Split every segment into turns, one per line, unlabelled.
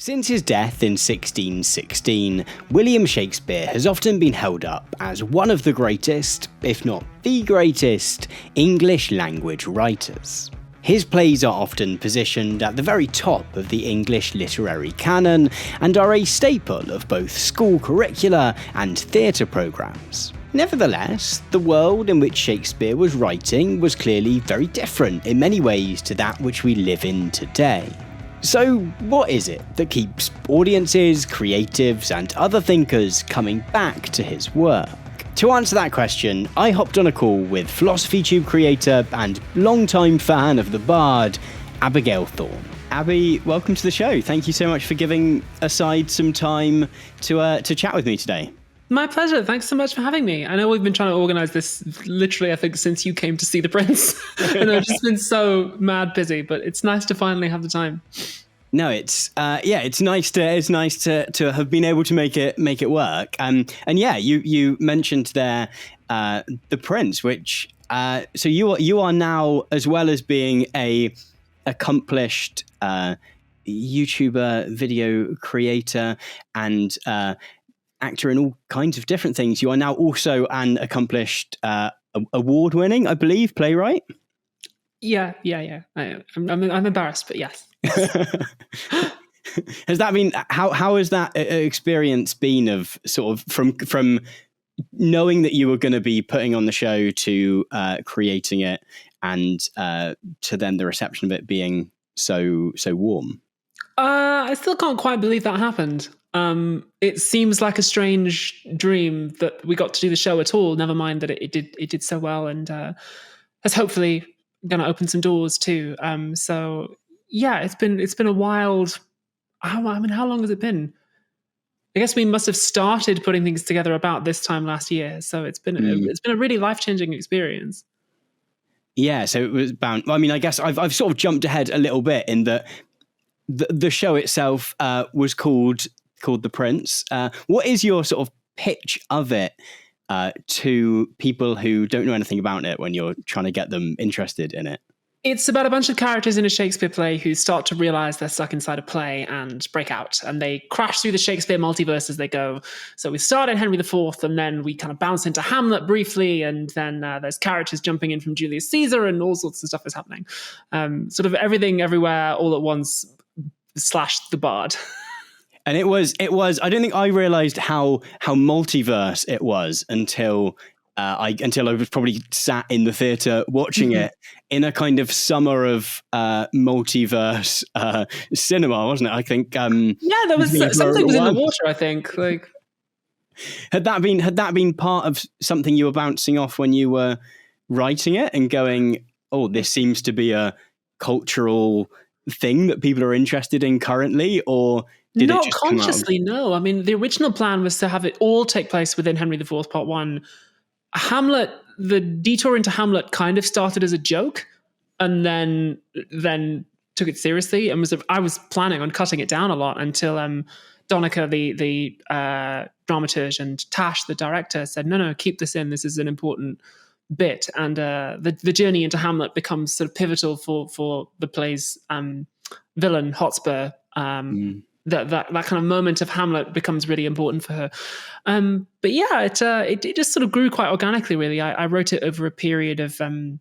Since his death in 1616, William Shakespeare has often been held up as one of the greatest, if not the greatest, English language writers. His plays are often positioned at the very top of the English literary canon and are a staple of both school curricula and theatre programmes. Nevertheless, the world in which Shakespeare was writing was clearly very different in many ways to that which we live in today. So, what is it that keeps audiences, creatives, and other thinkers coming back to his work? To answer that question, I hopped on a call with PhilosophyTube creator and longtime fan of the Bard, Abigail Thorn. Abby, welcome to the show. Thank you so much for giving aside some time to chat with me today.
My pleasure. Thanks so much for having me. I know we've been trying to organize this literally, I think, since you came to see The Prince. And I've just been so mad busy, but it's nice to finally have the time.
No, it's nice to have been able to make it work. And yeah, you mentioned there The Prince, which so you are now, as well as being a accomplished YouTuber, video creator, and actor in all kinds of different things. You are now also an accomplished, award-winning, I believe, playwright.
Yeah. I'm embarrassed, but yes.
Has that been how has that experience been of sort of from knowing that you were going to be putting on the show to creating it and to then the reception of it being so warm?
I still can't quite believe that happened. It seems like a strange dream that we got to do the show at all. Never mind that it did so well, and has hopefully going to open some doors too. So yeah, it's been a wild. How long has it been? I guess we must have started putting things together about this time last year. So it's been a really life-changing experience.
Yeah, so it was bound. I mean, I guess I've sort of jumped ahead a little bit in that the show itself was called The Prince. What is your sort of pitch of it to people who don't know anything about it when you're trying to get them interested in it?
It's about a bunch of characters in a Shakespeare play who start to realize they're stuck inside a play and break out, and they crash through the Shakespeare multiverse as they go. So we start in Henry IV, and then we kind of bounce into Hamlet briefly, and then there's characters jumping in from Julius Caesar, and all sorts of stuff is happening. Sort of everything, everywhere, all at once, / the Bard.
And it was. I don't think I realized how multiverse it was until I was probably sat in the theatre watching it in a kind of summer of multiverse cinema, wasn't it? I think.
Yeah, there was something was in the water. I think
had that been part of something you were bouncing off when you were writing it and going, "Oh, this seems to be a cultural thing that people are interested in currently," or did
not
it just
consciously? No, I mean the original plan was to have it all take place within Henry IV Part 1. Hamlet, the detour into Hamlet kind of started as a joke, and then took it seriously. And I was planning on cutting it down a lot until Donica, the dramaturge, and Tash, the director, said, "No, keep this in. This is an important bit." And the journey into Hamlet becomes sort of pivotal for the play's villain, Hotspur. That kind of moment of Hamlet becomes really important for her. But yeah, it just sort of grew quite organically, really. I wrote it over a period of on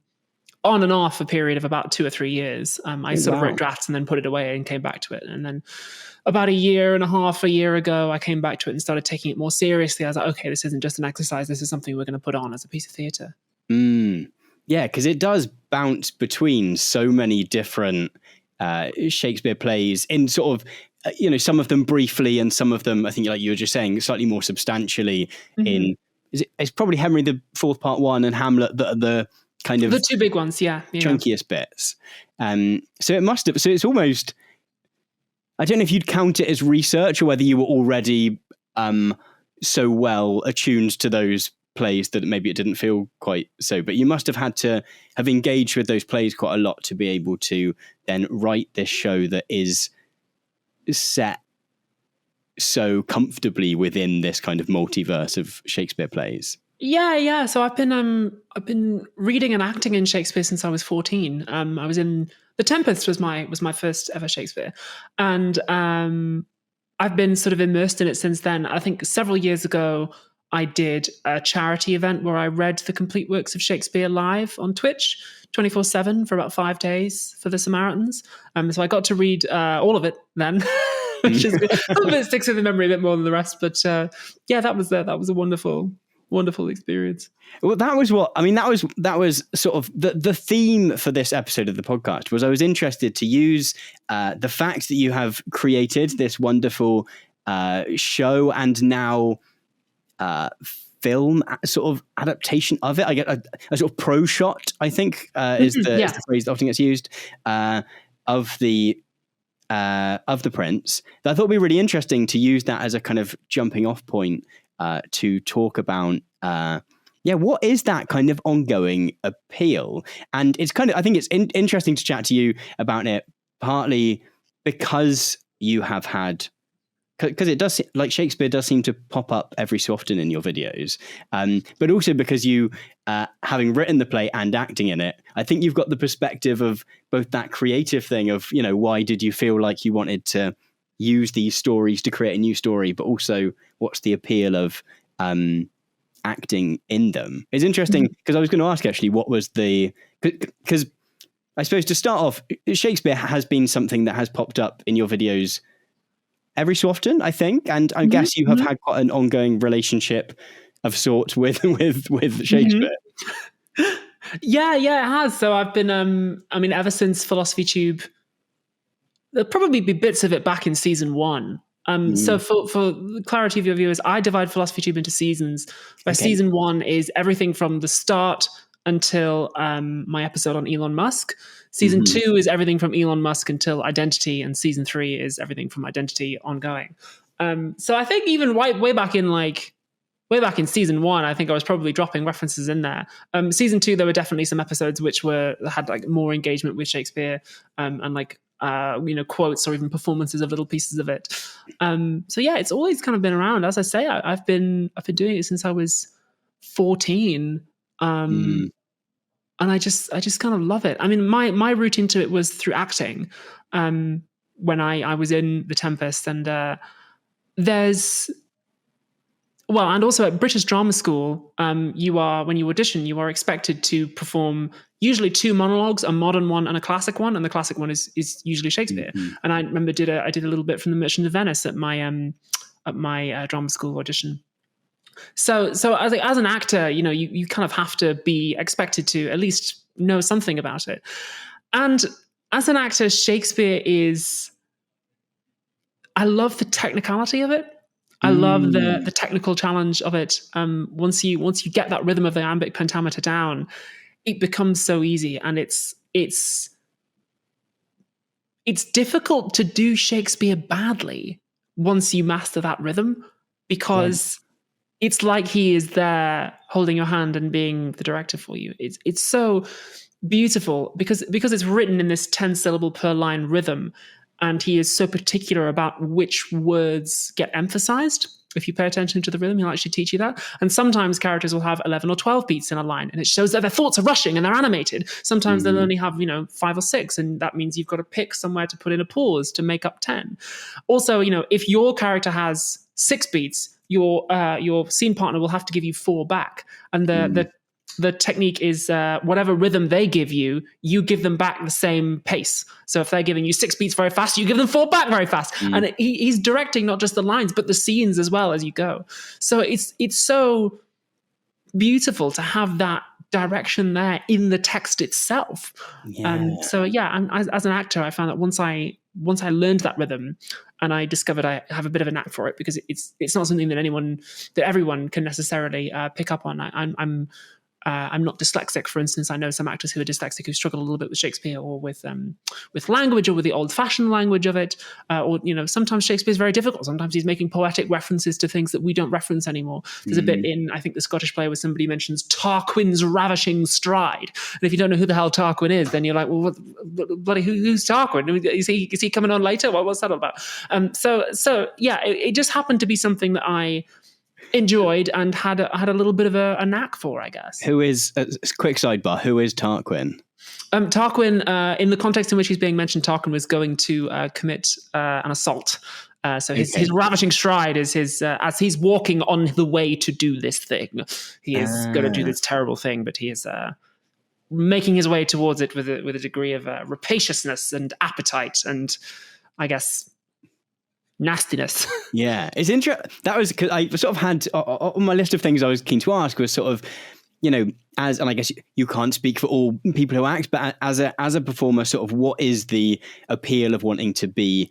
and off a period of about 2 or 3 years. I sort of wrote drafts and then put it away and came back to it. And then about a year ago, I came back to it and started taking it more seriously. I was like, okay, this isn't just an exercise. This is something we're going to put on as a piece of theatre.
Yeah, because it does bounce between so many different Shakespeare plays in sort of, some of them briefly and some of them, I think, like you were just saying, slightly more substantially it's probably Henry IV Part 1 and Hamlet that are the kind of
the two big ones, yeah.
chunkiest bits. So it must have, so it's almost, I don't know if you'd count it as research or whether you were already so well attuned to those plays that maybe it didn't feel quite so, but you must have had to have engaged with those plays quite a lot to be able to then write this show that is set so comfortably within this kind of multiverse of Shakespeare plays.
Yeah. So I've been reading and acting in Shakespeare since I was 14. I was in The Tempest was my first ever Shakespeare, and I've been sort of immersed in it since then. I think several years ago, I did a charity event where I read the complete works of Shakespeare live on Twitch, 24/7 for about 5 days for the Samaritans. So I got to read all of it then, which is some of it sticks in the memory a bit more than the rest. But yeah, that was a wonderful experience.
Well, that was sort of the theme for this episode of the podcast. Was I was interested to use the fact that you have created this wonderful show and now film sort of adaptation of it. I get a sort of pro shot, I think, is the phrase that often gets used, of the Prince. That I thought would be really interesting to use that as a kind of jumping off point to talk about what is that kind of ongoing appeal. And it's kind of, I think it's interesting to chat to you about it, partly because you have had, because it does, like Shakespeare does seem to pop up every so often in your videos, but also because you, having written the play and acting in it, I think you've got the perspective of both that creative thing of, why did you feel like you wanted to use these stories to create a new story, but also what's the appeal of acting in them. It's interesting because I was going to ask actually what was because I suppose to start off, Shakespeare has been something that has popped up in your videos every so often, I think, and I guess you have had quite an ongoing relationship of sorts with Shakespeare.
Yeah, it has. So I've been, ever since Philosophy Tube, there'll probably be bits of it back in season 1. So for clarity of your viewers, I divide Philosophy Tube into seasons. Season 1 is everything from the start until my episode on Elon Musk. Season 2 is everything from Elon Musk until Identity, and season 3 is everything from Identity ongoing. So I think even way back in season 1, I think I was probably dropping references in there. Season 2, there were definitely some episodes which had like more engagement with Shakespeare, and like quotes or even performances of little pieces of it. So yeah, it's always kind of been around. As I say, I've been doing it since I was 14. And I just kind of love it. I mean, my route into it was through acting. When I was in The Tempest, and and also at British Drama School, when you audition, you are expected to perform usually 2 monologues, a modern one and a classic one, and the classic one is usually Shakespeare. And I remember I did a little bit from The Merchant of Venice at my drama school audition. So as an actor, you kind of have to be expected to at least know something about it. And as an actor, Shakespeare I love the technicality of it. I love the technical challenge of it. Once you get that rhythm of the iambic pentameter down, it becomes so easy, and it's difficult to do Shakespeare badly once you master that rhythm, because it's like he is there holding your hand and being the director for you. It's so beautiful because it's written in this 10-syllable per line rhythm, and he is so particular about which words get emphasized. If you pay attention to the rhythm, he'll actually teach you that. And sometimes characters will have 11 or 12 beats in a line, and it shows that their thoughts are rushing and they're animated. Sometimes they'll only have 5 or 6, and that means you've got to pick somewhere to put in a pause to make up 10. Also, if your character has 6 beats, your scene partner will have to give you 4 back, and the technique is whatever rhythm they give you, you give them back the same pace. So if they're giving you 6 beats very fast, you give them 4 back very fast. And he's directing not just the lines, but the scenes as well as you go. So it's so beautiful to have that direction there in the text itself. As an actor, I found that once I learned that rhythm, and I discovered I have a bit of a knack for it, because it's not something that everyone can necessarily pick up on. I'm not dyslexic, for instance. I know some actors who are dyslexic who struggle a little bit with Shakespeare, or with language, or with the old-fashioned language of it. Sometimes Shakespeare's very difficult. Sometimes he's making poetic references to things that we don't reference anymore. There's a bit in, I think, the Scottish play where somebody mentions Tarquin's ravishing stride. And if you don't know who the hell Tarquin is, then you're like, well, bloody, who's Tarquin? Is he coming on later? What's that all about? It just happened to be something that I enjoyed and had a little bit of a knack for, I guess.
Who is, quick sidebar, who is Tarquin?
Tarquin, in the context in which he's being mentioned, Tarquin was going to commit an assault. So his ravishing stride is his as he's walking on the way to do this thing. He is going to do this terrible thing, but he is making his way towards it with a degree of rapaciousness and appetite and, I guess, nastiness.
Yeah, it's interesting. That was because I sort of had on my list of things I was keen to ask was sort of, you know, and I guess you can't speak for all people who act, but as a performer, sort of what is the appeal of wanting to be,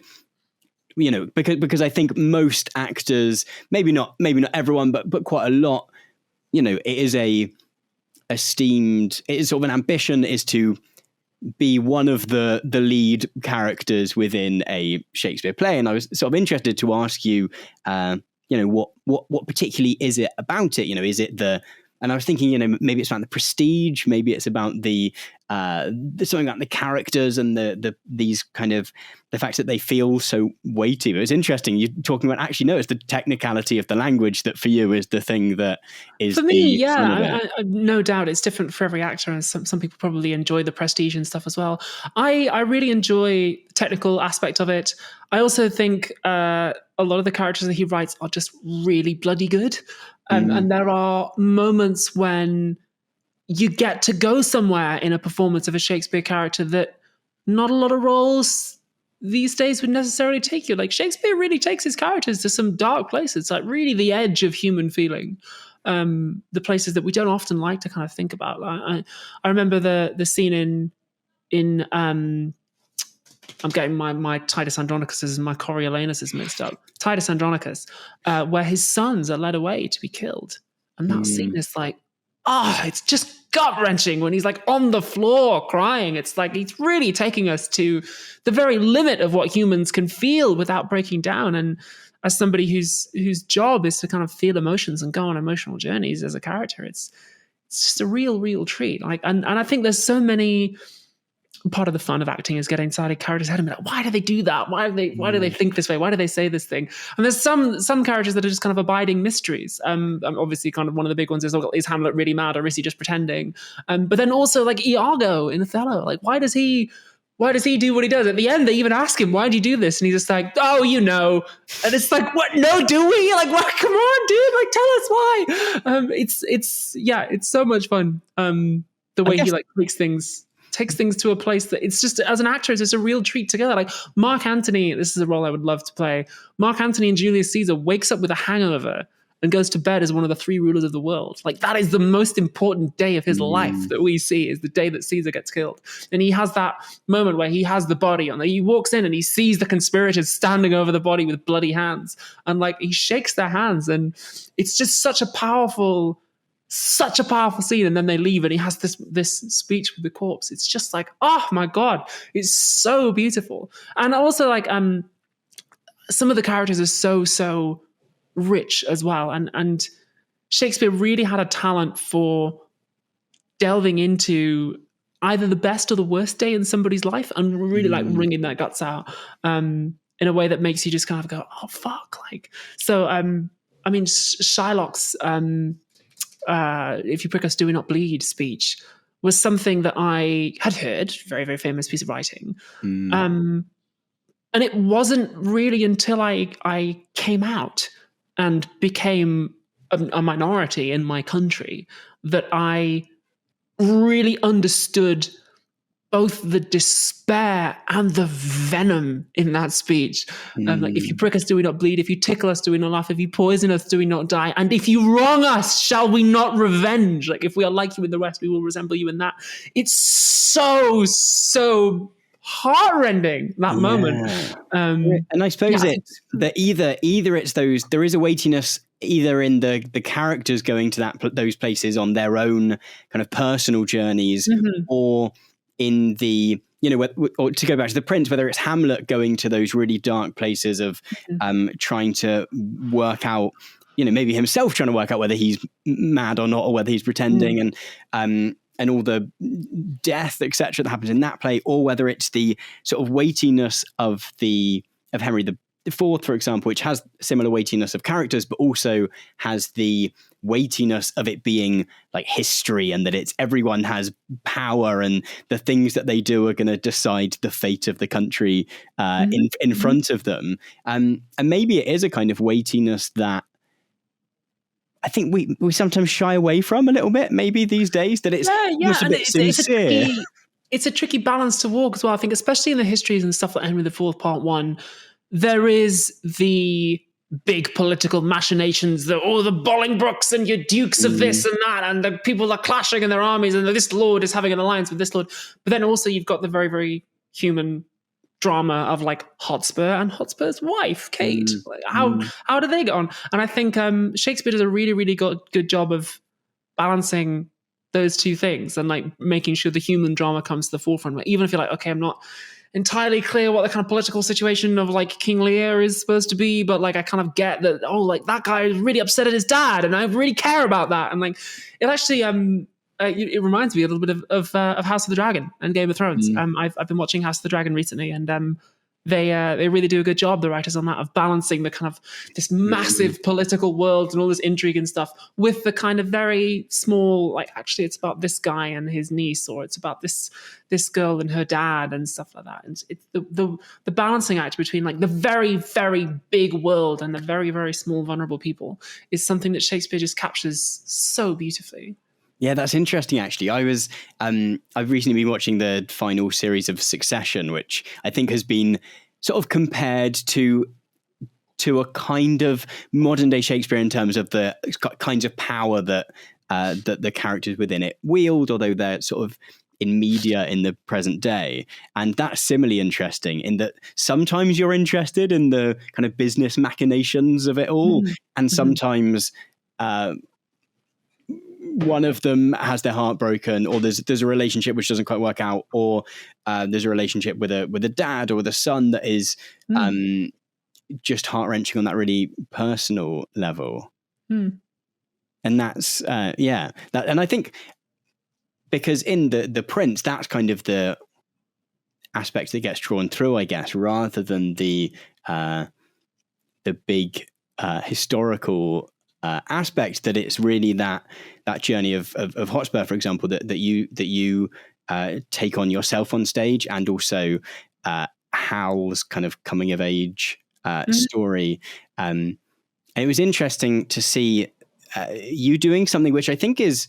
you know, because I think most actors, maybe not everyone, but quite a lot, you know, it is it is sort of an ambition is to be one of the lead characters within a Shakespeare play. And I was sort of interested to ask you, you know, what particularly is it about it? You know, is it and I was thinking, you know, maybe it's about the prestige, maybe it's about the something about the characters and these kind of the fact that they feel so weighty. But it's interesting you're talking about actually no, it's the technicality of the language that for you is the thing that is
for me. Yeah, I, no doubt it's different for every actor, and some people probably enjoy the prestige and stuff as well. I really enjoy the technical aspect of it. I also think a lot of the characters that he writes are just really bloody good. And there are moments when you get to go somewhere in a performance of a Shakespeare character that not a lot of roles these days would necessarily take you. Like Shakespeare really takes his characters to some dark places, like really the edge of human feeling. The places that we don't often like to kind of think about. I remember the scene in I'm getting my Titus Andronicus and my Coriolanus mixed up. Titus Andronicus, where his sons are led away to be killed. And that scene is like, it's just gut-wrenching when he's like on the floor crying. It's like he's really taking us to the very limit of what humans can feel without breaking down. And as somebody whose job is to kind of feel emotions and go on emotional journeys as a character, it's just a real treat. Like, and I think there's so many. Part of the fun of acting is getting inside a character's head and be like, why do they do that? Why do they think this way? Why do they say this thing? And there's some characters that are just kind of abiding mysteries. Obviously, kind of one of the big ones is Hamlet really mad or is he just pretending? But then also like Iago in Othello, like why does he do what he does? At the end, they even ask him, why do you do this? And he's just like, oh, you know. And it's like, what? No, do we? Like, what? Come on, dude. Like, tell us why. It's so much fun. The way he like takes things to a place that it's just, as an actor, it's just a real treat together. Like Mark Antony, this is a role I would love to play. Mark Antony and Julius Caesar wakes up with a hangover and goes to bed as one of the 3 rulers of the world. Like that is the most important day of his life that we see, is the day that Caesar gets killed. And he has that moment where he has the body on. He walks in and he sees the conspirators standing over the body with bloody hands. And like he shakes their hands, and it's just such a powerful scene. And then they leave and he has this speech with the corpse. It's just like, oh my God, it's so beautiful. And also like some of the characters are so rich as well. And Shakespeare really had a talent for delving into either the best or the worst day in somebody's life and really like wringing their guts out in a way that makes you just kind of go, oh fuck. Like, so I mean, Shylock's if you prick us, do we not bleed speech was something that I had heard, very, very famous piece of writing. And it wasn't really until I came out and became a minority in my country that I really understood both the despair and the venom in that speech. Like, if you prick us, do we not bleed? If you tickle us, do we not laugh? If you poison us, do we not die? And if you wrong us, shall we not revenge? Like, if we are like you in the West, we will resemble you in that. It's so heartrending, that moment.
And I suppose it's that either it's those, there is a weightiness either in the characters going to those places on their own kind of personal journeys, or in the, you know, or to go back to the Prince, whether it's Hamlet going to those really dark places of trying to work out, you know, maybe himself trying to work out whether he's mad or not, or whether he's pretending, and all the death, etc., that happens in that play, or whether it's the sort of weightiness of Henry the fourth, for example, which has similar weightiness of characters, but also has the weightiness of it being like history, and that it's everyone has power and the things that they do are going to decide the fate of the country in front of them. And maybe it is a kind of weightiness that I think we sometimes shy away from a little bit, maybe these days, that it's almost a bit sincere.
It's a tricky balance to walk as well. I think, especially in the histories and stuff like Henry IV Part 1, there is the big political machinations, the Bolingbroks and your dukes of this and that, and the people are clashing in their armies, and this lord is having an alliance with this lord. But then also you've got the very, very human drama of like Hotspur and Hotspur's wife, Kate. Like, how do they get on? And I think Shakespeare does a really, really good job of balancing those two things and like making sure the human drama comes to the forefront. Even if you're like, okay, I'm not entirely clear what the kind of political situation of like King Lear is supposed to be, but like I kind of get that, oh, like that guy is really upset at his dad and I really care about that. And like it actually it reminds me a little bit of House of the Dragon and Game of Thrones. I've been watching House of the Dragon recently, and they really do a good job, the writers, on that, of balancing the kind of this massive political world and all this intrigue and stuff with the kind of very small, like actually it's about this guy and his niece, or it's about this girl and her dad and stuff like that. And it's the balancing act between like the very, very big world and the very, very small vulnerable people is something that Shakespeare just captures so beautifully.
Yeah, that's interesting, actually. I've recently been watching the final series of Succession, which I think has been sort of compared to a kind of modern day Shakespeare in terms of the kinds of power that the characters within it wield, although they're sort of in media in the present day. And that's similarly interesting in that sometimes you're interested in the kind of business machinations of it all, and sometimes one of them has their heart broken, or there's a relationship which doesn't quite work out, or there's a relationship with a dad or with a son that is just heart-wrenching on that really personal level. And that's and I think because in the Prince, that's kind of the aspect that gets drawn through, I guess, rather than the big historical aspect, that it's really that journey of Hotspur, for example, that you take on yourself on stage, and also Hal's kind of coming of age story. And it was interesting to see you doing something which I think is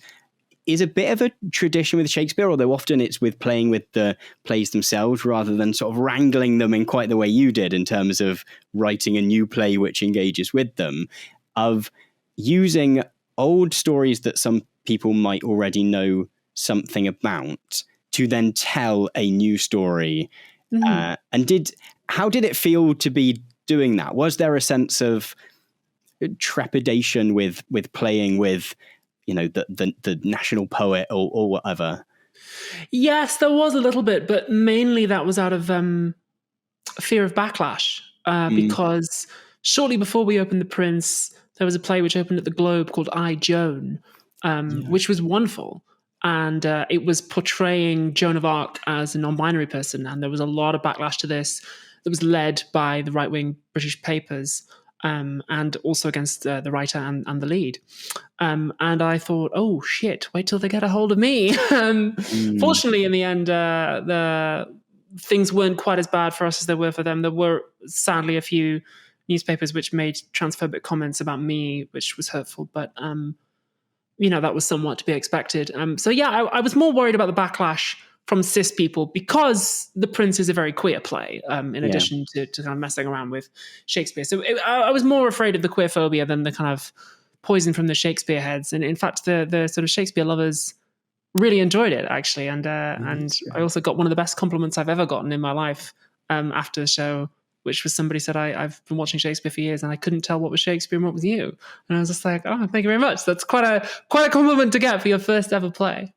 a bit of a tradition with Shakespeare, although often it's with playing with the plays themselves rather than sort of wrangling them in quite the way you did in terms of writing a new play which engages with them, of using old stories that some people might already know something about to then tell a new story. And how did it feel to be doing that? Was there a sense of trepidation with playing with, you know, the national poet or whatever?
Yes, there was a little bit, but mainly that was out of fear of backlash, because shortly before we opened The Prince, there was a play which opened at the Globe called I, Joan, which was wonderful. And it was portraying Joan of Arc as a non-binary person. And there was a lot of backlash to this that was led by the right-wing British papers, and also against the writer and the lead. And I thought, oh, shit, wait till they get a hold of me. Fortunately, in the end, the things weren't quite as bad for us as they were for them. There were, sadly, a few newspapers which made transphobic comments about me, which was hurtful, but that was somewhat to be expected. So yeah, I was more worried about the backlash from cis people because The Prince is a very queer play, in addition to kind of messing around with Shakespeare. So I was more afraid of the queer phobia than the kind of poison from the Shakespeare heads. And in fact, the sort of Shakespeare lovers really enjoyed it, actually. And I also got one of the best compliments I've ever gotten in my life after the show, which was somebody said, I've been watching Shakespeare for years and I couldn't tell what was Shakespeare and what was you. And I was just like, oh, thank you very much. That's quite a compliment to get for your first ever play.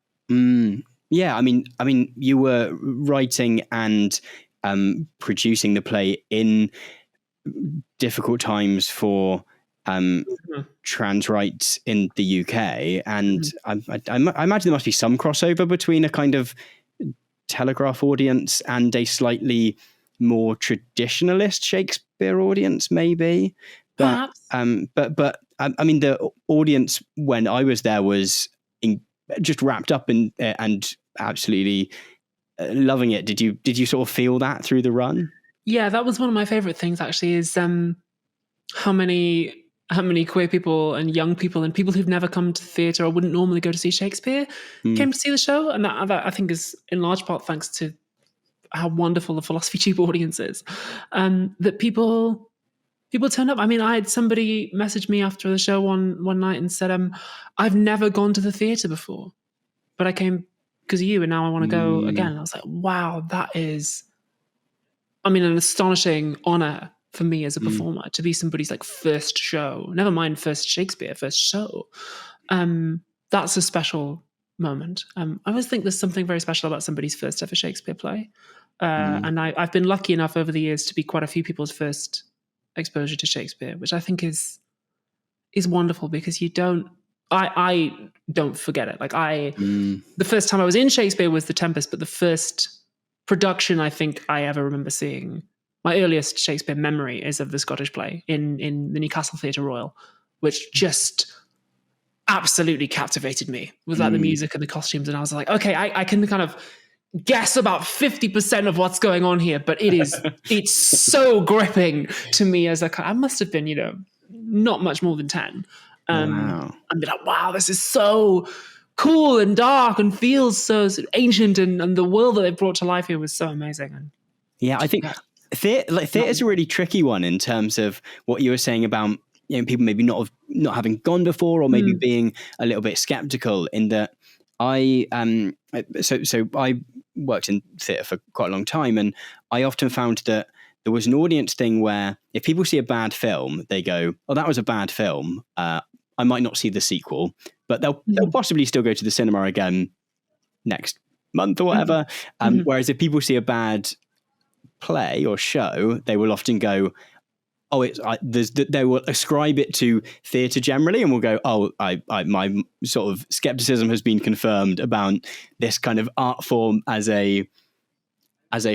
Yeah, I mean, you were writing and producing the play in difficult times for trans rights in the UK. And I imagine there must be some crossover between a kind of Telegraph audience and a slightly more traditionalist Shakespeare audience, maybe. But
Perhaps.
I mean, the audience when I was there was just wrapped up in and absolutely loving it. Did you sort of feel that through the run?
Yeah, that was one of my favorite things. Actually, is how many queer people and young people and people who've never come to the theatre or wouldn't normally go to see Shakespeare came to see the show, and that I think is in large part thanks to how wonderful the Philosophy Tube audience is. That people turn up. I mean, I had somebody message me after the show one night and said, I've never gone to the theatre before, but I came because of you, and now I want to go again. And I was like, wow, that is, I mean, an astonishing honor for me as a performer to be somebody's like first show, never mind first Shakespeare, first show. That's a special moment. I always think there's something very special about somebody's first ever Shakespeare play. And I've been lucky enough over the years to be quite a few people's first exposure to Shakespeare, which I think is wonderful because I don't forget it. Like the first time I was in Shakespeare was The Tempest, but the first production I think I ever remember seeing, my earliest Shakespeare memory is of the Scottish play in the Newcastle Theatre Royal, which just absolutely captivated me with like the music and the costumes. And I was like, okay, I can kind of guess about 50% of what's going on here, but it's so gripping to me as I must have been, not much more than 10.
Wow.
And be like, wow, this is so cool and dark and feels so ancient, and the world that they brought to life here was so amazing. And
yeah, I think theatre's a really tricky one in terms of what you were saying about people maybe not having gone before, or maybe being a little bit skeptical. In that, I worked in theatre for quite a long time, and I often found that there was an audience thing where if people see a bad film, they go, "Oh, that was a bad film. I might not see the sequel, but they'll possibly still go to the cinema again next month or whatever." Whereas if people see a bad play or show, they will often go, "Oh, they will ascribe it to theatre generally," and will go, "Oh, my sort of skepticism has been confirmed about this kind of art form as a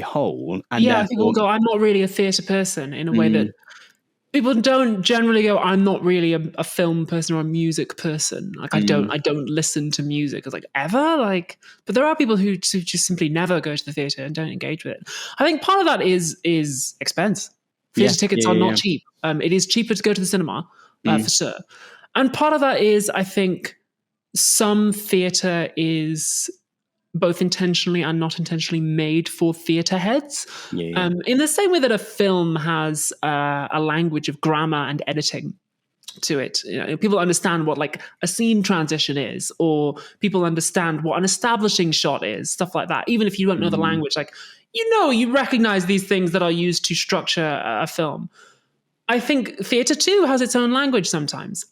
whole." And
yeah, I think we'll go, I'm not really a theatre person in a way that people don't generally go, I'm not really a film person or a music person. Like I don't listen to music. It's like ever, like, but there are people who just simply never go to the theatre and don't engage with it. I think part of that is expense. Theatre tickets are not cheap. It is cheaper to go to the cinema for sure. And part of that is, I think, some theatre is both intentionally and not intentionally made for theatre heads. In the same way that a film has a language of grammar and editing to it. People understand what like a scene transition is, or people understand what an establishing shot is, stuff like that. Even if you don't know the language, like, you recognize these things that are used to structure a film. I think theatre too has its own language sometimes.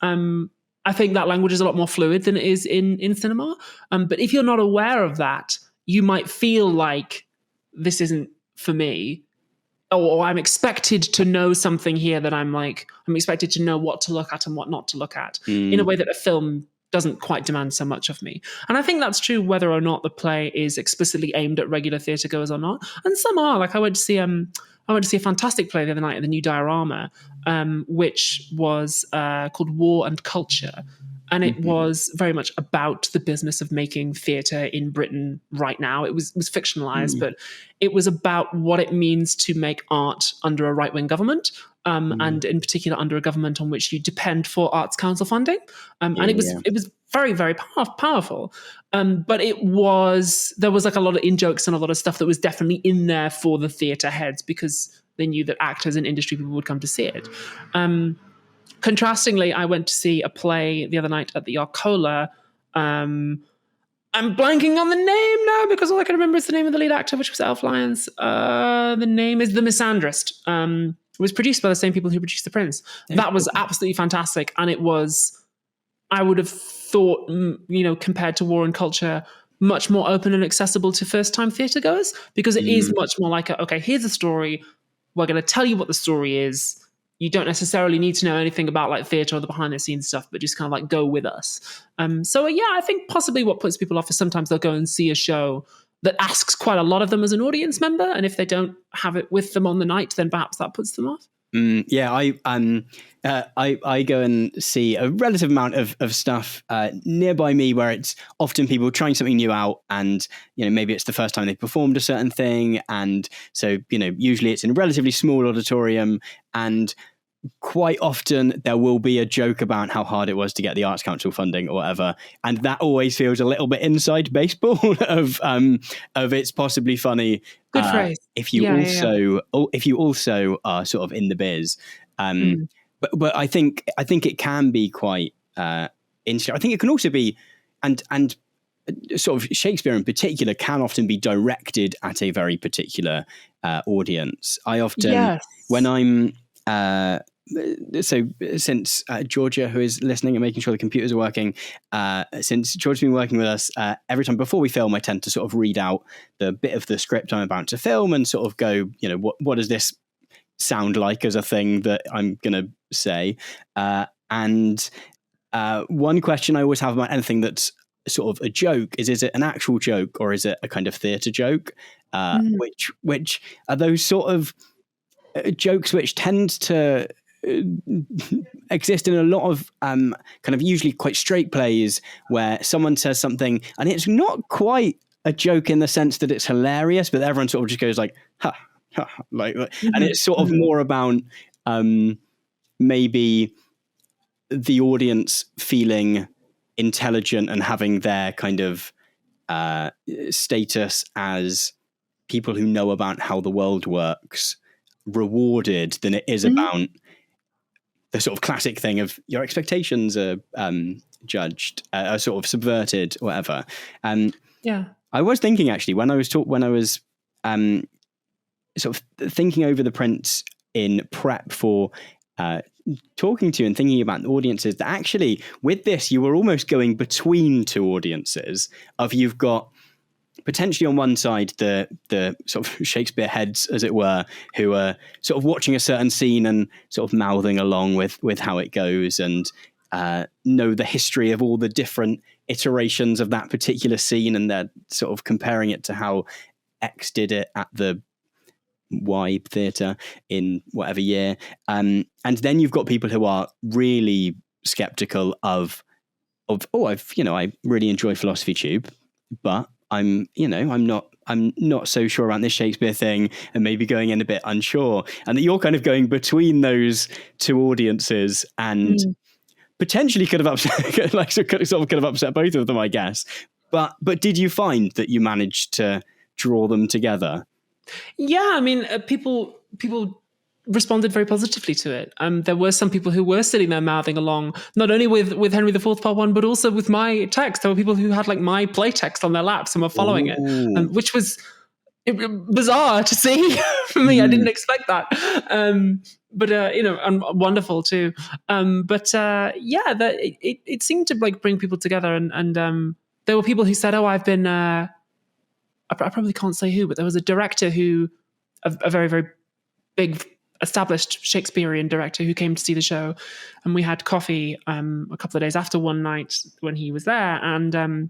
I think that language is a lot more fluid than it is in cinema. But if you're not aware of that, you might feel like this isn't for me, or I'm expected to know something here that I'm expected to know what to look at and what not to look at in a way that a film doesn't quite demand so much of me. And I think that's true whether or not the play is explicitly aimed at regular theatre goers or not. And some are. Like I went to see a fantastic play the other night at the New Diorama, which was called War and Culture. And it was very much about the business of making theatre in Britain right now. It was fictionalized, but it was about what it means to make art under a right-wing government, and in particular under a government on which you depend for Arts Council funding. And it was very, very powerful. But there was like a lot of in-jokes and a lot of stuff that was definitely in there for the theatre heads because they knew that actors and industry people would come to see it. Contrastingly, I went to see a play the other night at the Arcola. I'm blanking on the name now because all I can remember is the name of the lead actor, which was Elf Lyons. The name is The Misandrist. It was produced by the same people who produced The Prince. That was absolutely fantastic. And it was, I would have thought, compared to War and Culture, much more open and accessible to first-time theatre goers because it is much more like, okay, here's a story. We're going to tell you what the story is. You don't necessarily need to know anything about like theatre or the behind the scenes stuff, but just kind of like go with us. I think possibly what puts people off is sometimes they'll go and see a show that asks quite a lot of them as an audience member, and if they don't have it with them on the night, then perhaps that puts them off.
Yeah, I go and see a relative amount of stuff nearby me where it's often people trying something new out, and maybe it's the first time they've performed a certain thing, and so usually it's in a relatively small auditorium, and quite often there will be a joke about how hard it was to get the Arts Council funding or whatever, and that always feels a little bit inside baseball of it's possibly funny.
Good phrase.
If you also are sort of in the biz, but I think it can be quite interesting. I think it can also be, and sort of Shakespeare in particular can often be directed at a very particular audience. I often when I'm so since Georgia, who is listening and making sure the computers are working, since Georgia's been working with us, every time before we film, I tend to sort of read out the bit of the script I'm about to film and sort of go, what does this sound like as a thing that I'm going to say? And one question I always have about anything that's sort of a joke is it an actual joke or is it a kind of theatre joke? Which are those sort of jokes which tend to exist in a lot of kind of usually quite straight plays where someone says something and it's not quite a joke in the sense that it's hilarious, but everyone sort of just goes like, ha, ha, like, and it's sort of more about maybe the audience feeling intelligent and having their kind of status as people who know about how the world works rewarded than it is about the sort of classic thing of your expectations are judged, are sort of subverted, or whatever. I was thinking actually when I was sort of thinking over the prints in prep for talking to and thinking about the audiences, that actually with this you were almost going between two audiences of you've got potentially on one side the sort of Shakespeare heads, as it were, who are sort of watching a certain scene and sort of mouthing along with how it goes and know the history of all the different iterations of that particular scene, and they're sort of comparing it to how X did it at the Y theatre in whatever year. And then you've got people who are really skeptical of I really enjoy Philosophy Tube, but I'm not so sure about this Shakespeare thing, and maybe going in a bit unsure, and that you're kind of going between those two audiences and potentially could have upset, could have upset both of them, I guess. But did you find that you managed to draw them together?
Yeah, I mean, people responded very positively to it. There were some people who were sitting there mouthing along, not only with Henry IV Part 1, but also with my text. There were people who had like my play text on their laps and were following it, which was bizarre to see for me. I didn't expect that. But and wonderful too. It seemed to like bring people together, and there were people who said, "Oh, I've been." I probably can't say who, but there was a director who, a very, very big established Shakespearean director who came to see the show, and we had coffee a couple of days after one night when he was there, and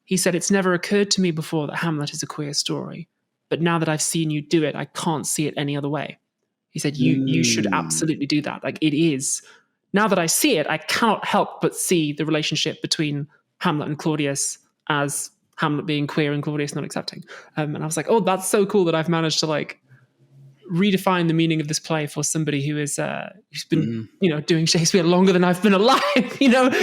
he said, "It's never occurred to me before that Hamlet is a queer story, but now that I've seen you do it, I can't see it any other way." He said, you should absolutely do that. Like, it is, now that I see it, I cannot help but see the relationship between Hamlet and Claudius as Hamlet being queer and Claudius not accepting. And I was like, oh, that's so cool that I've managed to like redefine the meaning of this play for somebody who is who's been doing Shakespeare longer than I've been alive.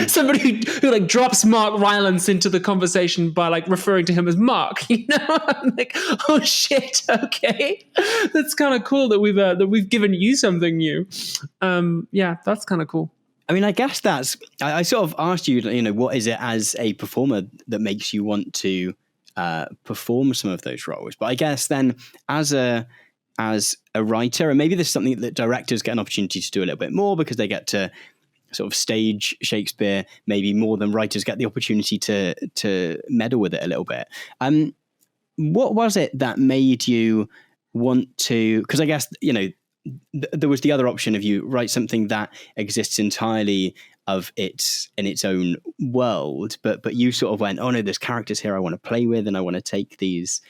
Somebody who like drops Mark Rylance into the conversation by like referring to him as Mark. I'm like, oh shit, okay, that's kind of cool that we've given you something new. That's kind of cool.
I mean, I guess I sort of asked you, what is it as a performer that makes you want to perform some of those roles? But I guess then as a writer, and maybe this is something that directors get an opportunity to do a little bit more because they get to sort of stage Shakespeare maybe more than writers get the opportunity to meddle with it a little bit. What was it that made you want to, because I guess, there was the other option of you write something that exists entirely its in its own world, but you sort of went, oh no, there's characters here I want to play with, and I want to take these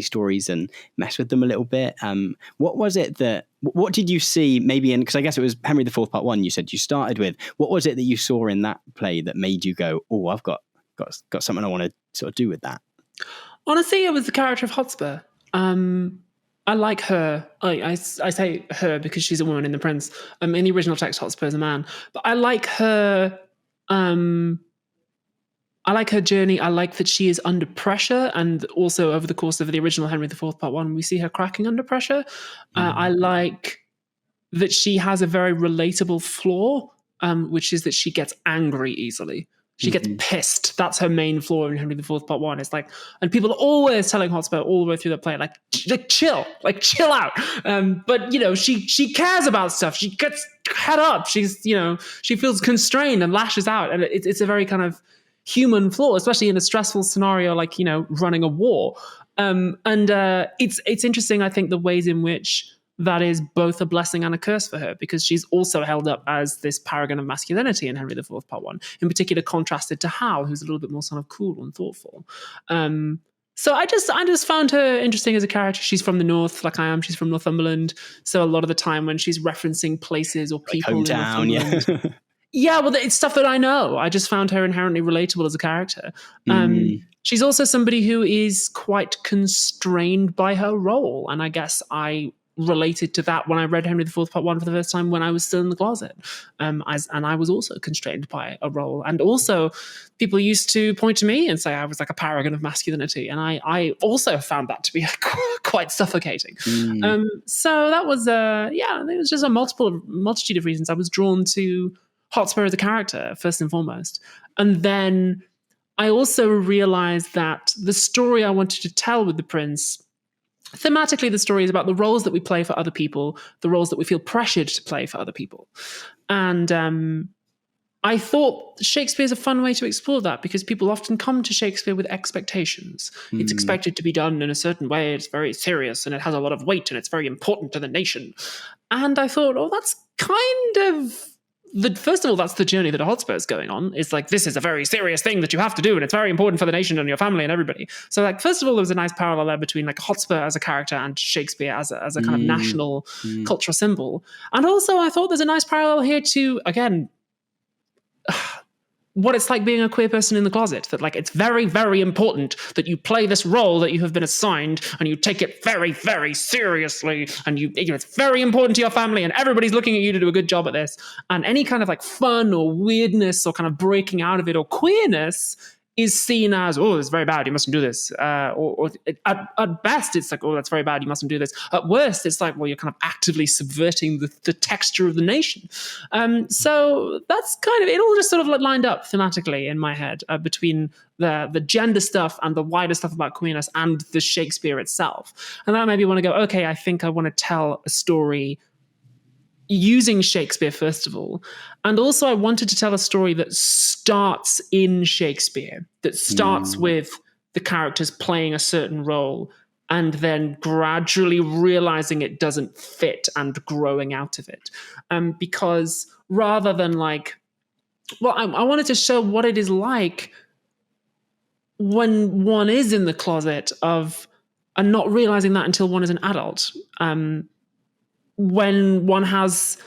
stories and mess with them a little bit. What did you see maybe in, because I guess it was Henry IV Part 1 you said you started with. What was it that you saw in that play that made you go, oh, I've got something I want to sort of do with that?
Honestly, it was the character of Hotspur. I like her. I say her because she's a woman in The Prince. In the original text, Hotspur is a man. But I like her. I like her journey. I like that she is under pressure, and also over the course of the original Henry IV Part 1, we see her cracking under pressure. I like that she has a very relatable flaw, which is that she gets angry easily. She gets pissed. That's her main flaw in Henry IV Part 1. It's like, and people are always telling Hotspur all the way through the play, like chill out. But she cares about stuff. She gets head up. She's, she feels constrained and lashes out. And it's a very kind of human flaw, especially in a stressful scenario like, running a war. And it's interesting, I think, the ways in which that is both a blessing and a curse for her, because she's also held up as this paragon of masculinity in Henry IV Part 1, in particular contrasted to Hal, who's a little bit more sort of cool and thoughtful. So I just found her interesting as a character. She's from the north, like I am. She's from Northumberland. So a lot of the time when she's referencing places or people
like hometown,
in Northumberland, yeah, well, it's stuff that I know. I just found her inherently relatable as a character. She's also somebody who is quite constrained by her role. And I guess I related to that when I read Henry IV Part 1 for the first time when I was still in the closet. And I was also constrained by a role. And also people used to point to me and say I was like a paragon of masculinity. And I also found that to be quite suffocating. So that was, it was just a multitude of reasons I was drawn to Hotspur as a character, first and foremost. And then I also realized that the story I wanted to tell with the Prince, thematically, the story is about the roles that we play for other people, the roles that we feel pressured to play for other people. And I thought Shakespeare is a fun way to explore that, because people often come to Shakespeare with expectations. It's expected to be done in a certain way. It's very serious and it has a lot of weight and it's very important to the nation. And I thought, that's kind of... First of all, that's the journey that a Hotspur is going on. It's like, this is a very serious thing that you have to do, and it's very important for the nation and your family and everybody. So, like, first of all, there was a nice parallel there between like Hotspur as a character and Shakespeare as a kind of national cultural symbol. And also, I thought there's a nice parallel here to, again, what it's like being a queer person in the closet. That, like, it's very, very important that you play this role that you have been assigned, and you take it very, very seriously, and it's very important to your family, and everybody's looking at you to do a good job at this. And any kind of like fun or weirdness or kind of breaking out of it or queerness is seen as, it's very bad, you mustn't do this. At best, it's like, that's very bad, you mustn't do this. At worst, it's like, you're kind of actively subverting the texture of the nation. So that's kind of, it all just sort of lined up thematically in my head between the gender stuff and the wider stuff about queerness and the Shakespeare itself. And that made me want to go, okay, I think I want to tell a story using Shakespeare, first of all. And also I wanted to tell a story that starts in Shakespeare, that starts with the characters playing a certain role and then gradually realizing it doesn't fit and growing out of it. Because rather than like, I wanted to show what it is like when one is in the closet and not realizing that until one is an adult. When one has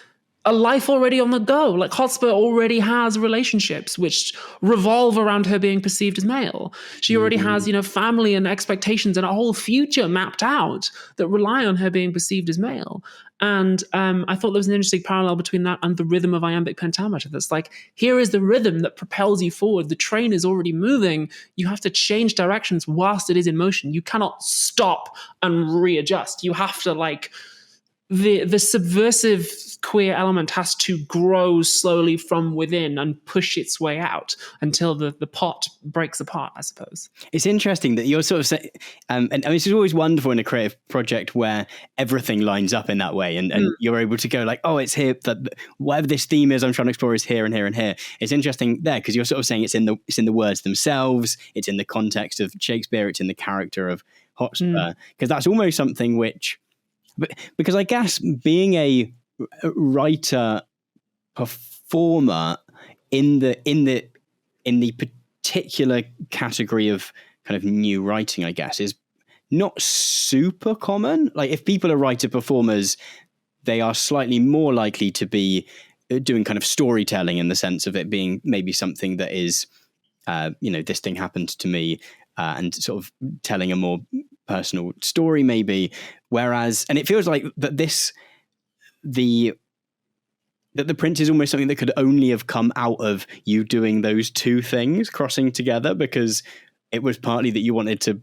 a life already on the go, like Hotspur already has relationships which revolve around her being perceived as male. She already has, family and expectations and a whole future mapped out that rely on her being perceived as male. And I thought there was an interesting parallel between that and the rhythm of iambic pentameter. That's like, here is the rhythm that propels you forward. The train is already moving. You have to change directions whilst it is in motion. You cannot stop and readjust. You have to the subversive queer element has to grow slowly from within and push its way out until the pot breaks apart, I suppose.
It's interesting that you're sort of saying, and this is always wonderful in a creative project where everything lines up in that way, and you're able to go like, it's here, whatever this theme is I'm trying to explore is here and here and here. It's interesting there because you're sort of saying it's in the words themselves, it's in the context of Shakespeare, it's in the character of Hotspur, because that's almost something which... Because I guess being a writer performer in the particular category of kind of new writing, I guess, is not super common. Like, if people are writer performers, they are slightly more likely to be doing kind of storytelling in the sense of it being maybe something that is, this thing happened to me, and sort of telling a more personal story maybe. Whereas, and it feels like that the Prince is almost something that could only have come out of you doing those two things crossing together, because it was partly that you wanted to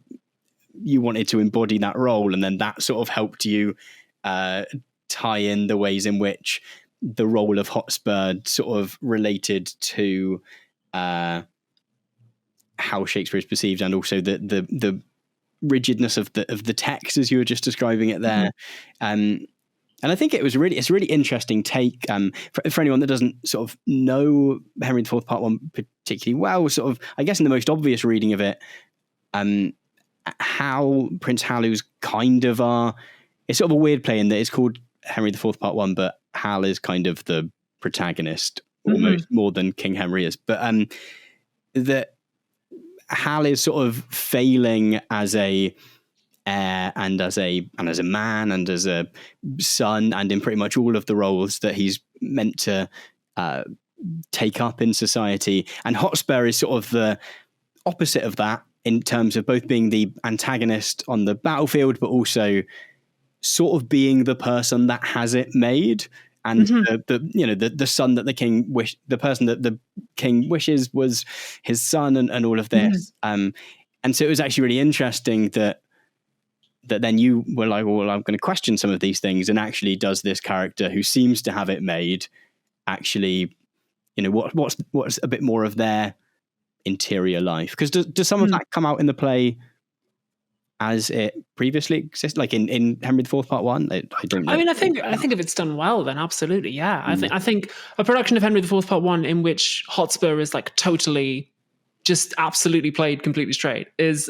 embody that role, and then that sort of helped you tie in the ways in which the role of Hotspur sort of related to how Shakespeare is perceived, and also the rigidness of the text as you were just describing it there. Mm-hmm. And I think it's a really interesting take for anyone that doesn't sort of know Henry IV Part 1 particularly well. Sort of, I guess, in the most obvious reading of it, how Prince Hal's kind of it's sort of a weird play in that it's called Henry IV Part 1, but Hal is kind of the protagonist almost more than King Henry is. But that Hal is sort of failing as a heir and as a man and as a son, and in pretty much all of the roles that he's meant to take up in society. And Hotspur is sort of the opposite of that in terms of both being the antagonist on the battlefield, but also sort of being the person that has it made. And the son that the person that the king wishes was his son, and all of this. And so it was actually really interesting that then you were like, well, I'm going to question some of these things, and actually does this character who seems to have it made actually, what's a bit more of their interior life? Because does some of that come out in the play as it previously existed, like in Henry IV Part 1? I don't know.
I mean, I think if it's done well, then absolutely, yeah. I think a production of Henry IV Part 1 in which Hotspur is like totally just absolutely played completely straight is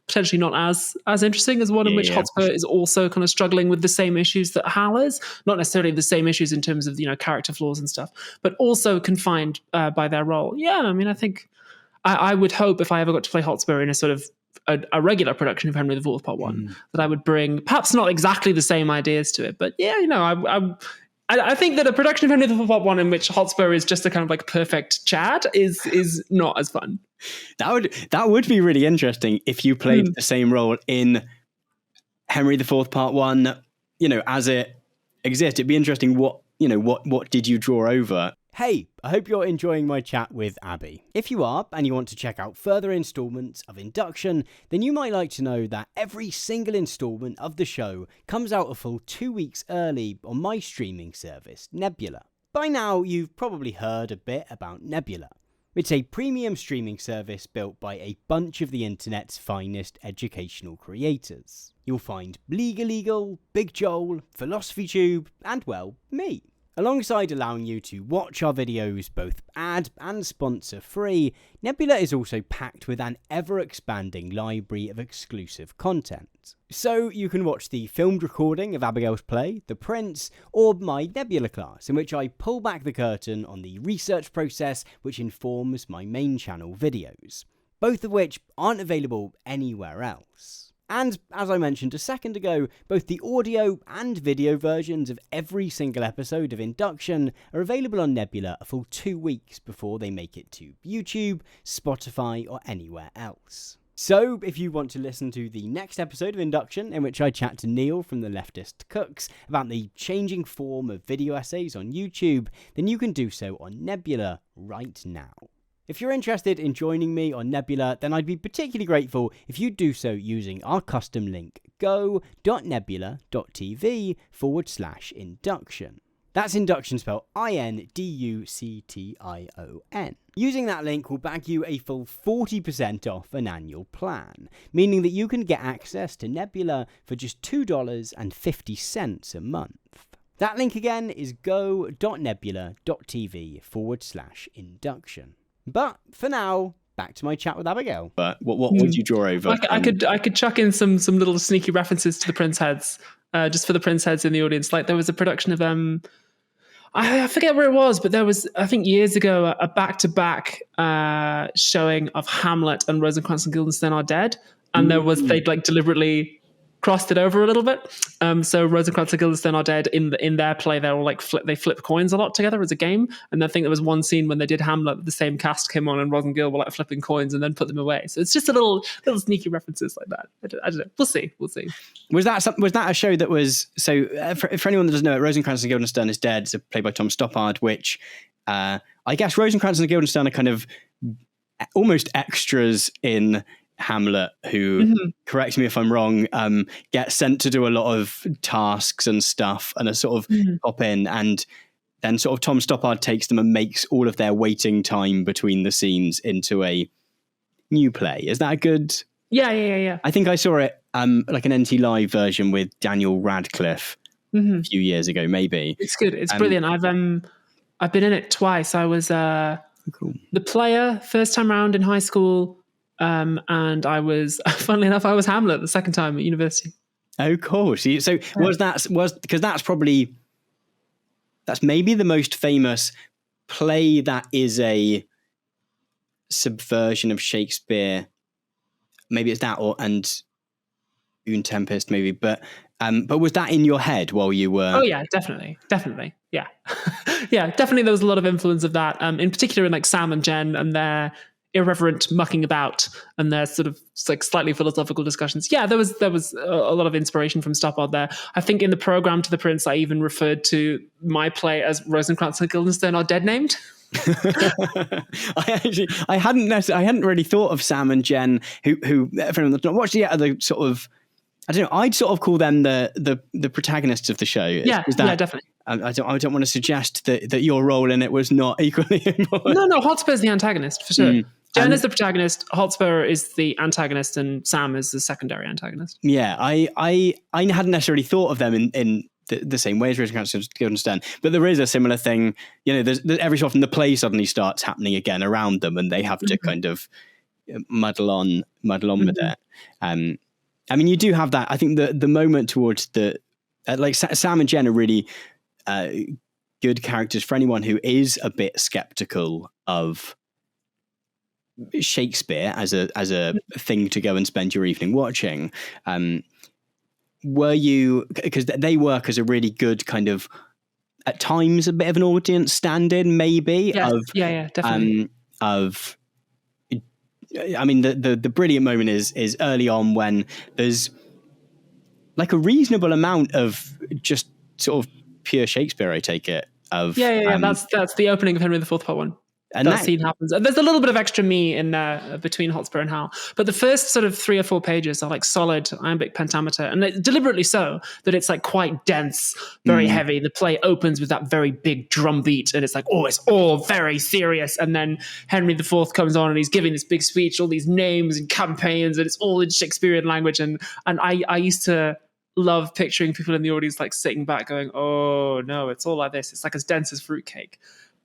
potentially not as interesting as one in which Hotspur is also kind of struggling with the same issues that Hal is. Not necessarily the same issues in terms of, character flaws and stuff, but also confined by their role. Yeah, I mean, I think I would hope if I ever got to play Hotspur in a sort of a regular production of Henry IV Part 1 that I would bring perhaps not exactly the same ideas to it, but I think that a production of Henry IV Part 1 in which Hotspur is just a kind of like perfect Chad is not as fun.
That would be really interesting if you played the same role in Henry IV Part 1, as it exists. It'd be interesting what did you draw over? Hey, I hope you're enjoying my chat with Abby. If you are, and you want to check out further installments of Induction, then you might like to know that every single installment of the show comes out a full 2 weeks early on my streaming service, Nebula. By now, you've probably heard a bit about Nebula. It's a premium streaming service built by a bunch of the internet's finest educational creators. You'll find Bleagle, Big Joel, Philosophy Tube, and, well, me. Alongside allowing you to watch our videos both ad and sponsor free, Nebula is also packed with an ever-expanding library of exclusive content. So you can watch the filmed recording of Abigail's play, The Prince, or my Nebula class, in which I pull back the curtain on the research process which informs my main channel videos, both of which aren't available anywhere else. And, as I mentioned a second ago, both the audio and video versions of every single episode of Induction are available on Nebula a full 2 weeks before they make it to YouTube, Spotify, or anywhere else. So, if you want to listen to the next episode of Induction, in which I chat to Neil from the Leftist Cooks about the changing form of video essays on YouTube, then you can do so on Nebula right now. If you're interested in joining me on Nebula, then I'd be particularly grateful if you do so using our custom link go.nebula.tv/induction. That's induction spelled INDUCTION. Using that link will bag you a full 40% off an annual plan, meaning that you can get access to Nebula for just $2.50 a month. That link again is go.nebula.tv/induction. But for now, back to my chat with Abigail. But what would you draw over?
I could chuck in some little sneaky references to the Prince heads, just for the Prince heads in the audience. Like there was a production of I forget where it was, but there was, I think years ago, a back-to-back showing of Hamlet and Rosencrantz and Guildenstern Are Dead. And they'd like deliberately crossed it over a little bit. So Rosencrantz and Guildenstern Are Dead in their play, they all like they flip coins a lot together as a game. And I think there was one scene when they did Hamlet, the same cast came on and Ros and Gil were like flipping coins and then put them away. So it's just a little sneaky references like that. I don't know. We'll see.
Was that a show that was so? For anyone that doesn't know it, Rosencrantz and Guildenstern Is Dead. It's played by Tom Stoppard, which I guess Rosencrantz and Guildenstern are kind of almost extras in Hamlet, who, correct me if I'm wrong, get sent to do a lot of tasks and stuff and are sort of pop in, and then sort of Tom Stoppard takes them and makes all of their waiting time between the scenes into a new play. Is that a good?
Yeah.
I think I saw it like an NT Live version with Daniel Radcliffe a few years ago, maybe.
It's good. It's brilliant. I've been in it twice. I was the player first time round in high school. And I was, funnily enough, I was Hamlet the second time at university.
Oh, cool. So because that's maybe the most famous play that is a subversion of Shakespeare. Maybe it's that and Une Tempest, maybe. But was that in your head while you were?
Oh yeah, definitely. Yeah, yeah, definitely. There was a lot of influence of that. In particular, in like Sam and Jen and their irreverent mucking about and their sort of like slightly philosophical discussions. Yeah, there was a lot of inspiration from Stoppard there. I think in the program to the Prince, I even referred to my play as Rosencrantz and Guildenstern Are Dead named.
I hadn't really thought of Sam and Jen, who if anyone that's not watched yet, are the sort of, I don't know, I'd sort of call them the protagonists of the show.
Yeah, definitely.
I don't want to suggest that your role in it was not equally important.
No, Hotspur's the antagonist for sure. Jen is the protagonist, Hotspur is the antagonist, and Sam is the secondary antagonist.
Yeah, I hadn't necessarily thought of them in the same way as Rosencrantz and Guildenstern, but there is a similar thing. You know, there's every so often the play suddenly starts happening again around them, and they have to kind of muddle on with it. I mean, you do have that. I think the moment towards the like Sam and Jen are really good characters for anyone who is a bit skeptical of Shakespeare as a thing to go and spend your evening watching. Were you, because they work as a really good kind of, at times, a bit of an audience stand-in, maybe?
Yes. Yeah, definitely.
I mean, the brilliant moment is early on when there's like a reasonable amount of just sort of pure Shakespeare, I take it.
That's the opening of Henry IV Part 1. And that scene happens. There's a little bit of extra me in between Hotspur and Hal, but the first sort of 3 or 4 pages are like solid iambic pentameter, and deliberately so that it's like quite dense, very heavy. The play opens with that very big drum beat, and it's like, oh, it's all very serious. And then Henry IV comes on, and he's giving this big speech, all these names and campaigns, and it's all in Shakespearean language. And I used to love picturing people in the audience like sitting back, going, "Oh no, it's all like this. It's like as dense as fruitcake."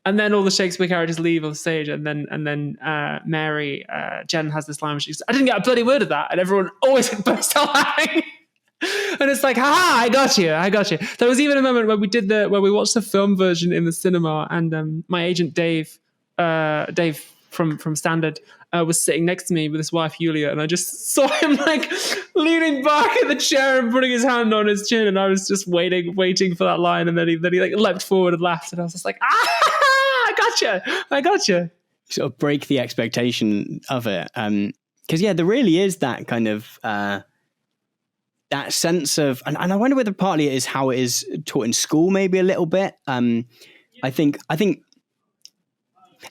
And then all the Shakespeare characters leave on stage, and then Mary, Jen has this line where she says, "I didn't get a bloody word of that," and everyone always bursts out laughing. And it's like, "Ha! I got you." There was even a moment where we watched the film version in the cinema, and my agent Dave from Standard was sitting next to me with his wife Yulia, and I just saw him like leaning back in the chair and putting his hand on his chin, and I was just waiting for that line, and then he like leapt forward and laughed, and I was just like, "Ah! I gotcha.
Sort of break the expectation of it. Because there really is that kind of that sense of, and I wonder whether partly it is how it is taught in school, maybe a little bit. I think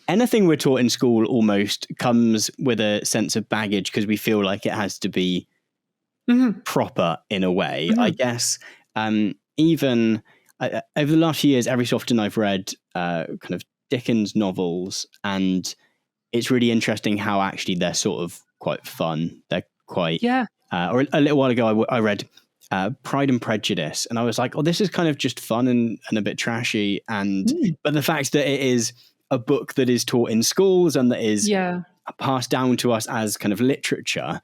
anything we're taught in school almost comes with a sense of baggage because we feel like it has to be proper in a way. I guess even over the last few years, every so often I've read kind of Dickens novels, and it's really interesting how actually they're sort of quite fun. They're quite or a little while ago I read Pride and Prejudice, and I was like, oh, this is kind of just fun and a bit trashy, and but the fact that it is a book that is taught in schools and that is passed down to us as kind of literature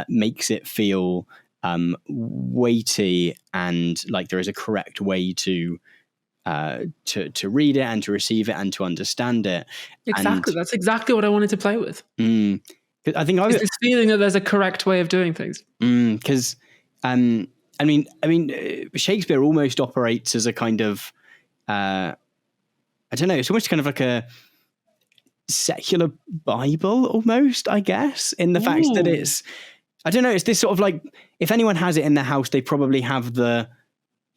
makes it feel weighty and like there is a correct way to to read it and to receive it and to understand it.
Exactly. That's exactly what I wanted to play with.
I think
this feeling that there's a correct way of doing things.
Because Shakespeare almost operates as a kind of I don't know. It's almost kind of like a secular Bible, almost, I guess, in the fact that it's, I don't know, it's this sort of like, if anyone has it in their house, they probably have the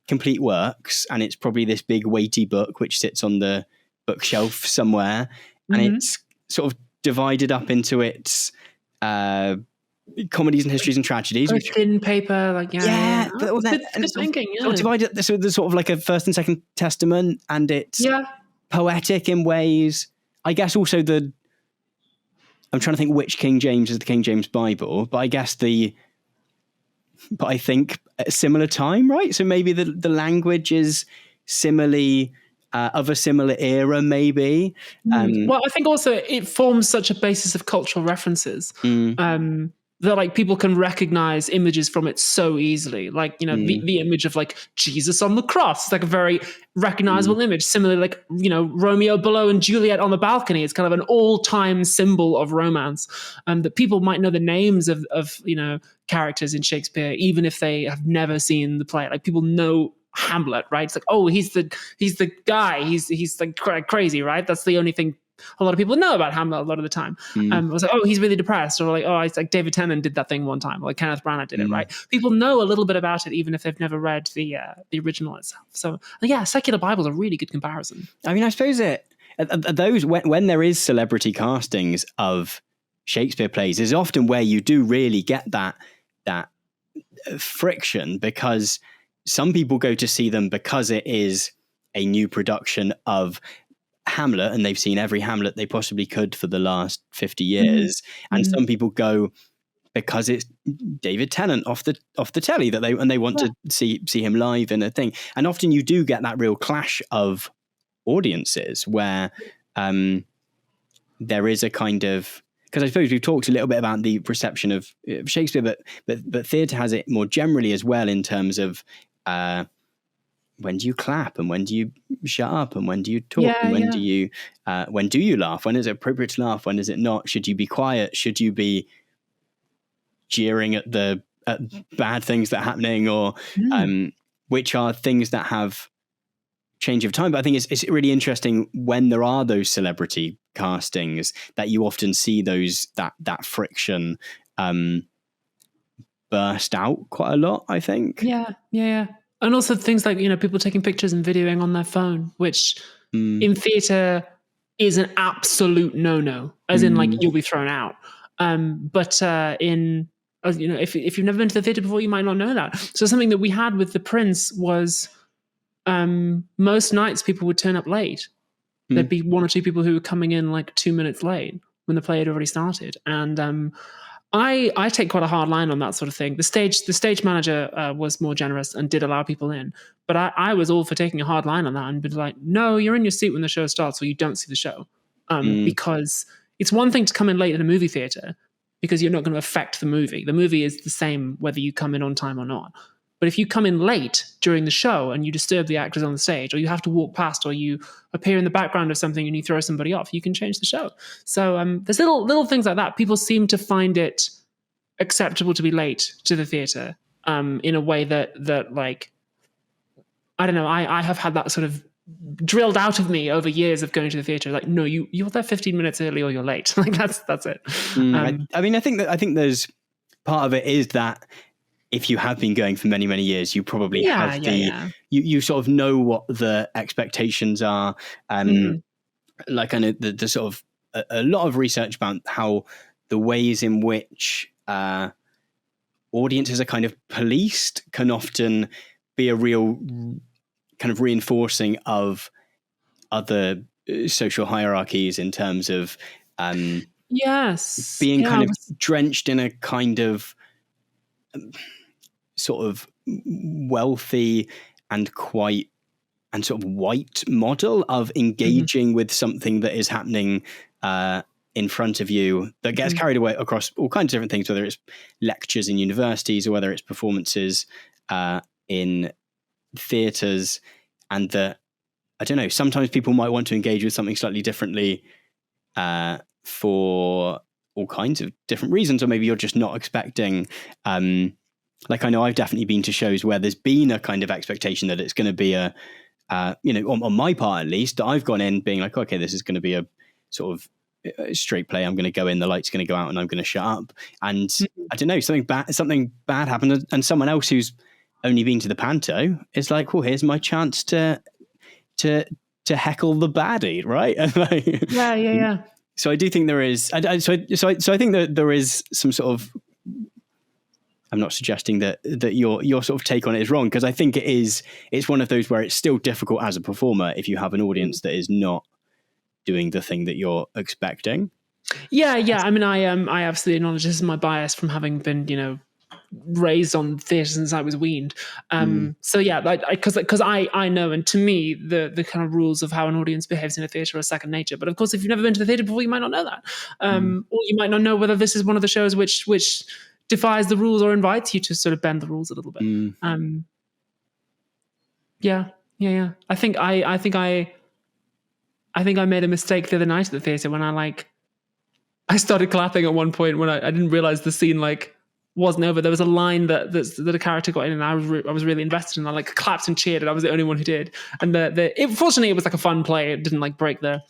complete works, and it's probably this big weighty book which sits on the bookshelf somewhere, and it's sort of divided up into its comedies and histories and tragedies.
Or thin paper, like
good thinking. Yeah. Divided, so there's sort of like a First and Second Testament, and it's poetic in ways. I guess also I'm trying to think which King James is the King James Bible, but I guess I think at a similar time, right? So maybe the language is similarly of a similar era, maybe.
Well, I think also it forms such a basis of cultural references that like people can recognize images from it so easily. Like, the image of like Jesus on the cross, it's like a very recognizable image. Similarly, like, Romeo below and Juliet on the balcony, it's kind of an all-time symbol of romance. That people might know the names of characters in Shakespeare, even if they have never seen the play. Like, people know Hamlet, right? It's like, oh, he's the guy. He's like crazy, right? That's the only thing a lot of people know about Hamlet a lot of the time. It was like, oh, he's really depressed, or like, oh, it's like David Tennant did that thing one time, or like Kenneth Branagh did it, right? People know a little bit about it, even if they've never read the original itself. So, secular Bible is a really good comparison. I
mean, I suppose those when there is celebrity castings of Shakespeare plays is often where you do really get that friction, because some people go to see them because it is a new production of Hamlet, and they've seen every Hamlet they possibly could for the last 50 years. And some people go because it's David Tennant off the telly that they want to see him live in a thing. And often you do get that real clash of audiences where there is a kind of, because I suppose we've talked a little bit about the reception of Shakespeare, but theatre has it more generally as well, in terms of when do you clap and when do you shut up and when do you talk and when do you laugh? When is it appropriate to laugh? When is it not? Should you be quiet? Should you be jeering at bad things that are happening, or which are things that have change of time? But I think it's really interesting when there are those celebrity castings that you often see that friction burst out quite a lot, I think.
Yeah. And also things like, people taking pictures and videoing on their phone, which in theatre is an absolute no-no, as in like you'll be thrown out. But if you've never been to the theatre before, you might not know that. So something that we had with The Prince was most nights people would turn up late. There'd be one or two people who were coming in like 2 minutes late when the play had already started. And I take quite a hard line on that sort of thing. The stage manager was more generous and did allow people in, but I was all for taking a hard line on that and be like, no, you're in your seat when the show starts, or you don't see the show, because it's one thing to come in late in a movie theater because you're not going to affect the movie. The movie is the same whether you come in on time or not. But if you come in late during the show and you disturb the actors on the stage, or you have to walk past, or you appear in the background of something and you throw somebody off, you can change the show. So there's little things like that. People seem to find it acceptable to be late to the theatre in a way that like, I don't know, I have had that sort of drilled out of me over years of going to the theatre. Like, no, you're there 15 minutes early or you're late. Like that's it.
I mean, I think there's part of it is that if you have been going for many, many years, you probably have you sort of know what the expectations are. Like I know the sort of a lot of research about how the ways in which audiences are kind of policed can often be a real kind of reinforcing of other social hierarchies, in terms of being kind of drenched in a kind of sort of wealthy and quite and sort of white model of engaging with something that is happening in front of you, that gets carried away across all kinds of different things, whether it's lectures in universities or whether it's performances in theatres, and that I don't know, sometimes people might want to engage with something slightly differently for all kinds of different reasons, or maybe you're just not expecting. Like I know I've definitely been to shows where there's been a kind of expectation that it's going to be a, on my part at least, that I've gone in being like, okay, this is going to be a sort of straight play. I'm going to go in, the light's going to go out, and I'm going to shut up. And I don't know, something bad happened, and someone else who's only been to the panto is like, well, here's my chance to heckle the baddie, right?
Yeah.
So I do think there is. So I think that there is some sort of. I'm not suggesting that your sort of take on it is wrong, because I think it's one of those where it's still difficult as a performer if you have an audience that is not doing the thing that you're expecting.
Yeah. I mean, I absolutely acknowledge this is my bias from having been, raised on theatre since I was weaned. So yeah, because I know, and to me, the kind of rules of how an audience behaves in a theatre are second nature. But of course, if you've never been to the theatre before, you might not know that, or you might not know whether this is one of the shows which defies the rules or invites you to sort of bend the rules a little bit. Yeah. I think I made a mistake the other night at the theatre when I started clapping at one point when I didn't realize the scene wasn't over. There was a line that a character got in, and I was really invested, and I clapped and cheered, and I was the only one who did. And fortunately it was a fun play. It didn't break the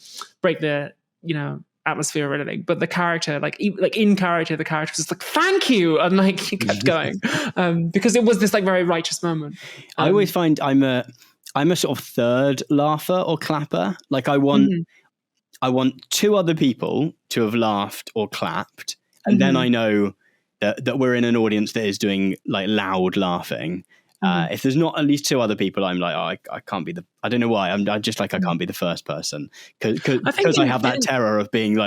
atmosphere or anything. But the character, in character, the character was just thank you, and he kept going because it was this very righteous moment.
I always find I'm a sort of third laugher or clapper. I want two other people to have laughed or clapped, and then I know that we're in an audience that is doing loud laughing. If there's not at least two other people, I'm I can't be I don't know why. I'm just I can't be the first person because I have that terror of being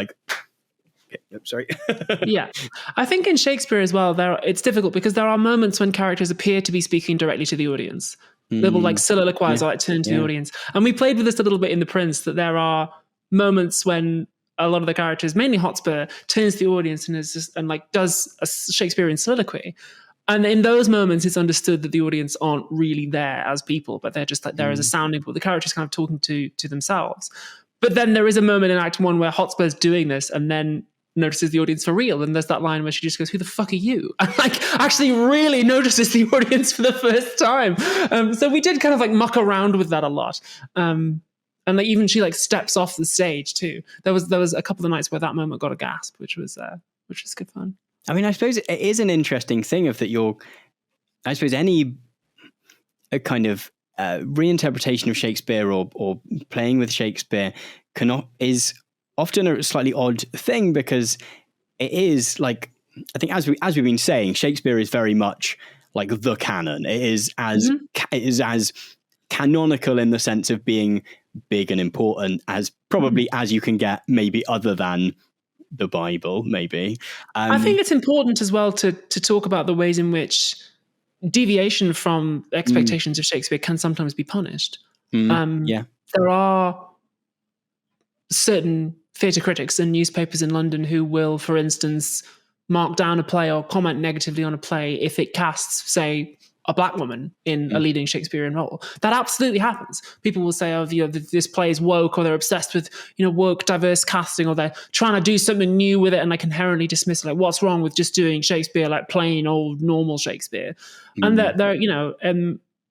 sorry.
Yeah. I think in Shakespeare as well, it's difficult because there are moments when characters appear to be speaking directly to the audience. They will soliloquize or turn to the audience. And we played with this a little bit in The Prince, that there are moments when a lot of the characters, mainly Hotspur, turns to the audience and is just, does a Shakespearean soliloquy. And in those moments, it's understood that the audience aren't really there as people, but they're just there as a sounding board. The character's kind of talking to themselves. But then there is a moment in Act 1 where Hotspur's doing this and then notices the audience for real. And there's that line where she just goes, "Who the fuck are you?" And actually really notices the audience for the first time. So we did kind of muck around with that a lot. And even she steps off the stage too. There was a couple of nights where that moment got a gasp, which was good fun.
I mean, I suppose it is an interesting thing I suppose any kind of reinterpretation of Shakespeare or playing with Shakespeare is often a slightly odd thing, because it is I think as we've been saying, Shakespeare is very much the canon. It is as canonical in the sense of being big and important as probably as you can get, maybe other than the Bible, maybe.
I think it's important as well to talk about the ways in which deviation from expectations of Shakespeare can sometimes be punished. There are certain theatre critics and newspapers in London who will, for instance, mark down a play or comment negatively on a play if it casts, say, a black woman in a leading Shakespearean role. That absolutely happens. People will say, this play is woke, or they're obsessed with, woke, diverse casting, or they're trying to do something new with it, and inherently dismiss it. What's wrong with just doing Shakespeare plain old normal Shakespeare? And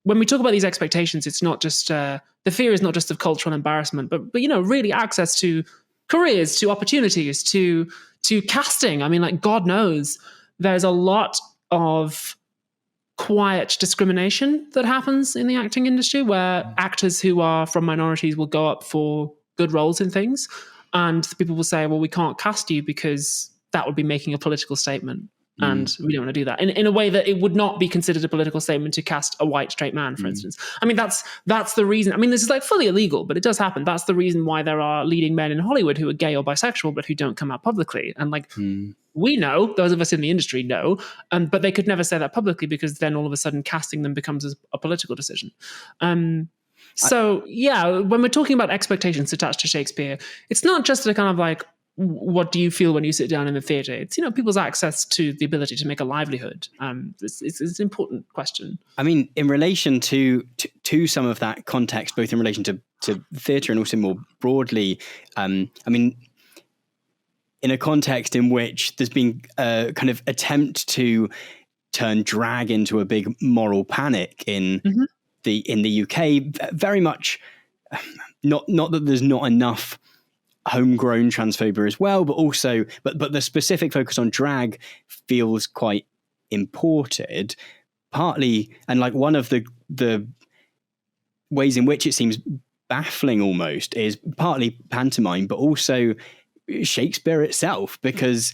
when we talk about these expectations, it's not just the fear is not just of cultural embarrassment, but really access to careers, to opportunities, to casting. I mean, God knows there's a lot of quiet discrimination that happens in the acting industry, where actors who are from minorities will go up for good roles in things, and people will say, well, we can't cast you because that would be making a political statement, and we don't want to do that in a way that it would not be considered a political statement to cast a white straight man, for instance. I mean, that's the reason. I mean, this is fully illegal, but it does happen. That's the reason why there are leading men in Hollywood who are gay or bisexual, but who don't come out publicly. And we know, those of us in the industry know, but they could never say that publicly, because then all of a sudden casting them becomes a political decision. When we're talking about expectations attached to Shakespeare, it's not just a kind of what do you feel when you sit down in the theatre? It's, people's access to the ability to make a livelihood. It's an important question.
I mean, in relation to some of that context, both in relation to theatre and also more broadly, I mean, in a context in which there's been a kind of attempt to turn drag into a big moral panic in the UK, very much not that there's not enough homegrown transphobia as well, but also but the specific focus on drag feels quite imported, partly, and like one of the ways in which it seems baffling almost is partly pantomime, but also Shakespeare itself, because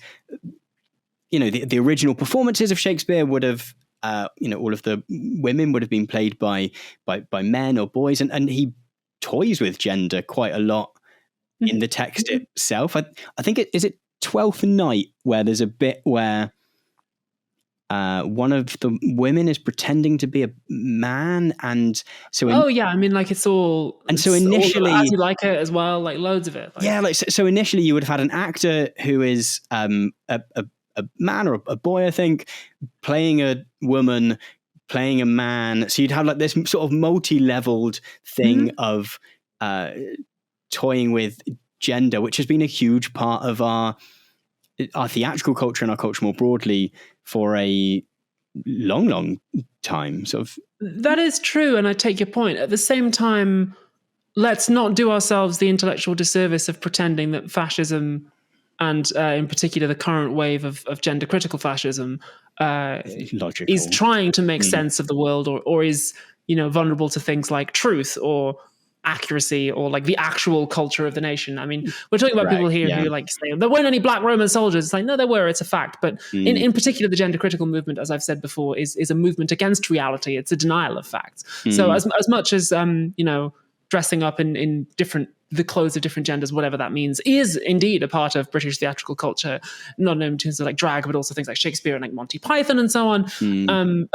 the original performances of Shakespeare would have all of the women would have been played by men or boys, and he toys with gender quite a lot in the text itself. I think is it Twelfth Night, where there's a bit where one of the women is pretending to be a man, and so
I mean, like, it's all, and so initially all As You Like It as well, like loads of it,
so initially you would have had an actor who is a man or a boy, I think, playing a woman, playing a man, so you'd have like this sort of multi-leveled thing of toying with gender, which has been a huge part of our theatrical culture and our culture more broadly for a long time. Sort of.
That is true, and I take your point. At the same time, let's not do ourselves the intellectual disservice of pretending that fascism, and in particular the current wave of gender critical fascism, is trying to make sense of the world, or is vulnerable to things like truth or accuracy or like the actual culture of the nation. I mean, we're talking about people here who like say there weren't any black Roman soldiers. It's like, no, there were. It's a fact. But in particular, the gender critical movement, as I've said before, is a movement against reality. It's a denial of facts. So as much as dressing up in the clothes of different genders, whatever that means, is indeed a part of British theatrical culture, not only in terms of like drag, but also things like Shakespeare and like Monty Python and so on.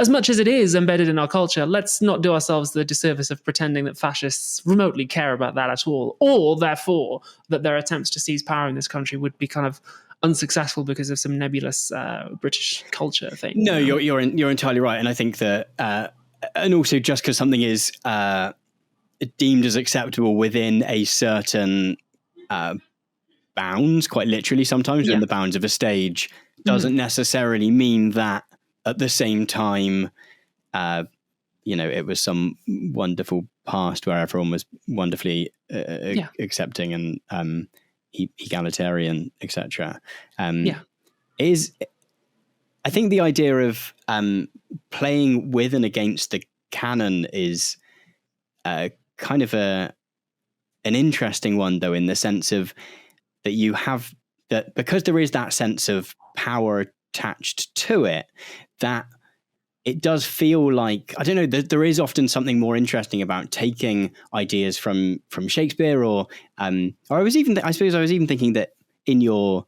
As much as it is embedded in our culture, let's not do ourselves the disservice of pretending that fascists remotely care about that at all, or therefore that their attempts to seize power in this country would be kind of unsuccessful because of some nebulous British culture thing.
No, you're entirely right, and I think that, and also just because something is deemed as acceptable within a certain bounds, quite literally sometimes within the bounds of a stage, doesn't necessarily mean that at the same time, it was some wonderful past where everyone was wonderfully accepting and egalitarian, etc. I think the idea of playing with and against the canon is kind of an interesting one, though, in the sense of that you have that, because there is that sense of power attached to it, that it does feel like, I don't know, there is often something more interesting about taking ideas from Shakespeare, or I was even thinking that in your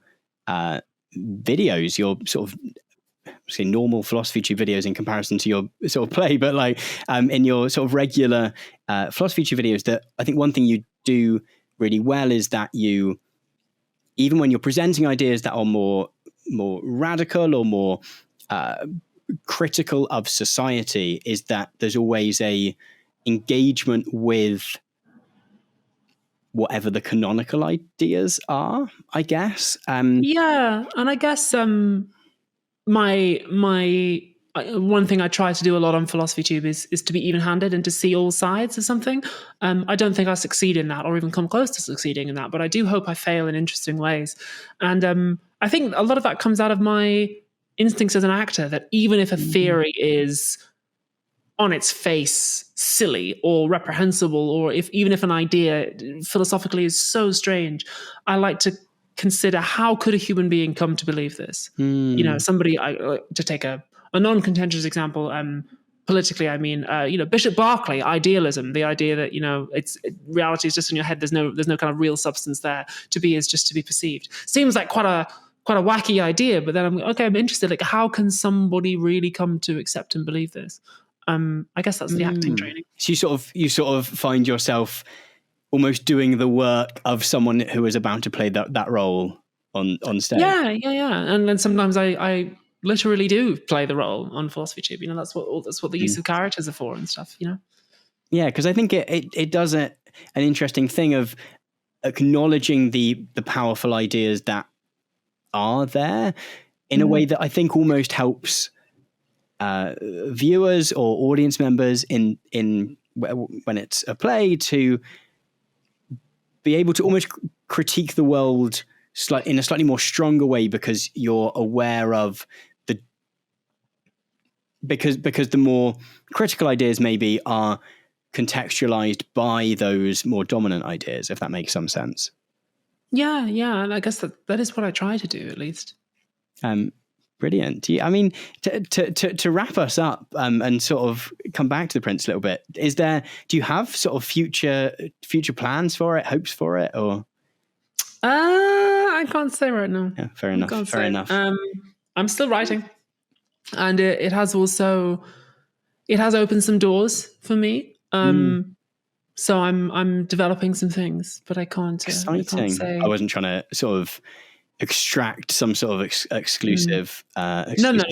videos, your sort of say normal philosophy tube videos in comparison to your sort of play, but like in your sort of regular philosophy tube videos, that I think one thing you do really well is that you, even when you're presenting ideas that are more radical or more critical of society, is that there's always a engagement with whatever the canonical ideas are, I guess.
And I guess my one thing I try to do a lot on Philosophy Tube is to be even-handed and to see all sides of something. I don't think I succeed in that, or even come close to succeeding in that, but I do hope I fail in interesting ways. And I think a lot of that comes out of my instincts as an actor, that even if a theory is on its face silly or reprehensible, or even if an idea philosophically is so strange, I like to consider, how could a human being come to believe this? Somebody, to take a non-contentious example, politically, I mean, Bishop Berkeley, idealism, the idea that, reality is just in your head. There's no kind of real substance there. To be is just to be perceived. Seems like quite a wacky idea, but then I'm interested. Like, how can somebody really come to accept and believe this? I guess that's the acting training.
So you sort of find yourself almost doing the work of someone who is about to play that role. on stage.
Yeah. And then sometimes I literally do play the role on Philosophy Tube. That's what the use of characters are for and stuff.
Yeah, because I think it does an interesting thing of acknowledging the powerful ideas that are there in a way that I think almost helps viewers or audience members in when it's a play to be able to almost critique the world in a slightly more stronger way, because you're aware of because the more critical ideas maybe are contextualized by those more dominant ideas, if that makes some sense.
Yeah, and I guess that is what I try to do, at least.
Brilliant. I mean, to wrap us up and sort of come back to the Prince a little bit, do you have sort of future plans for it, hopes for it, or?
I can't say right now.
Yeah, fair enough.
I'm still writing, and it has opened some doors for me. So I'm developing some things, but I can't.
Exciting. I can't say. I wasn't trying to sort of extract some sort of exclusive.
No,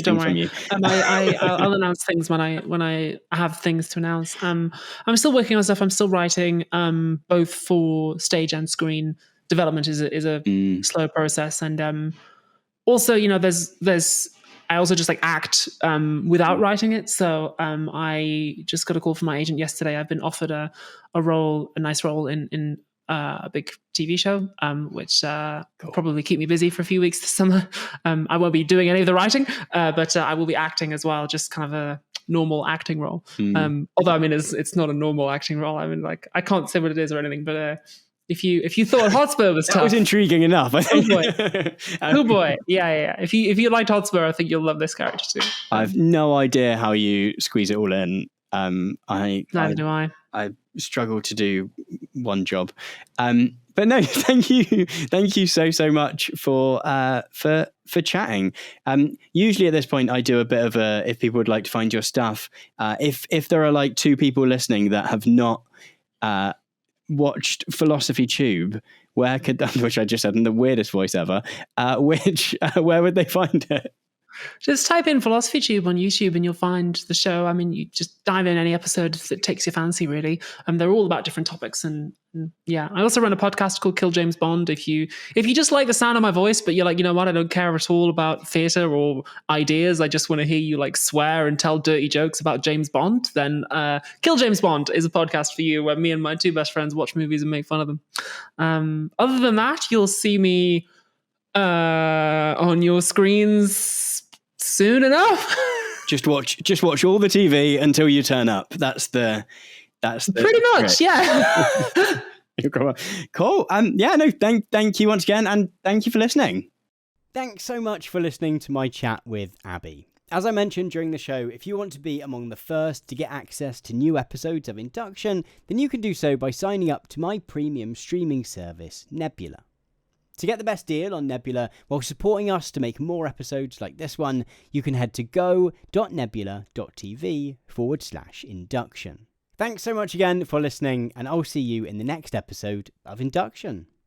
don't worry. I'll announce things when I have things to announce. I'm still working on stuff. I'm still writing, both for stage and screen. Development is a slow process, and also there's I also just act without writing it. So I just got a call from my agent yesterday. I've been offered a nice role in a big TV show, which will probably keep me busy for a few weeks this summer. I won't be doing any of the writing, but I will be acting as well, just kind of a normal acting role. Although I mean, it's not a normal acting role. I mean, I can't say what it is or anything, but if you thought Hotspur was tough,
that was intriguing enough. I think.
Oh boy, yeah. If you liked Hotspur, I think you'll love this character too.
I've no idea how you squeeze it all in.
Neither do I.
I struggle to do one job, but no, thank you so much for chatting. Usually at this point, I do a bit of if people would like to find your stuff. If there are two people listening that have not watched Philosophy Tube, where could that, which I just said in the weirdest voice ever, where would they find it?
Just type in Philosophy Tube on YouTube and you'll find the show. I mean, you just dive in any episode that takes your fancy, really. They're all about different topics. And yeah, I also run a podcast called Kill James Bond. If you just like the sound of my voice, but you're like, you know what, I don't care at all about theatre or ideas, I just want to hear you swear and tell dirty jokes about James Bond, then Kill James Bond is a podcast for you, where me and my two best friends watch movies and make fun of them. Other than that, you'll see me on your screens soon enough. just watch all the TV until you turn up. That's the pretty much, yeah. Cool. Thank you once again, and thank you for listening. Thanks so much for listening to my chat with Abby. As I mentioned during the show, if you want to be among the first to get access to new episodes of Induction, then you can do so by signing up to my premium streaming service, Nebula. To get the best deal on Nebula while supporting us to make more episodes like this one, you can head to go.nebula.tv/induction. Thanks so much again for listening, and I'll see you in the next episode of Induction.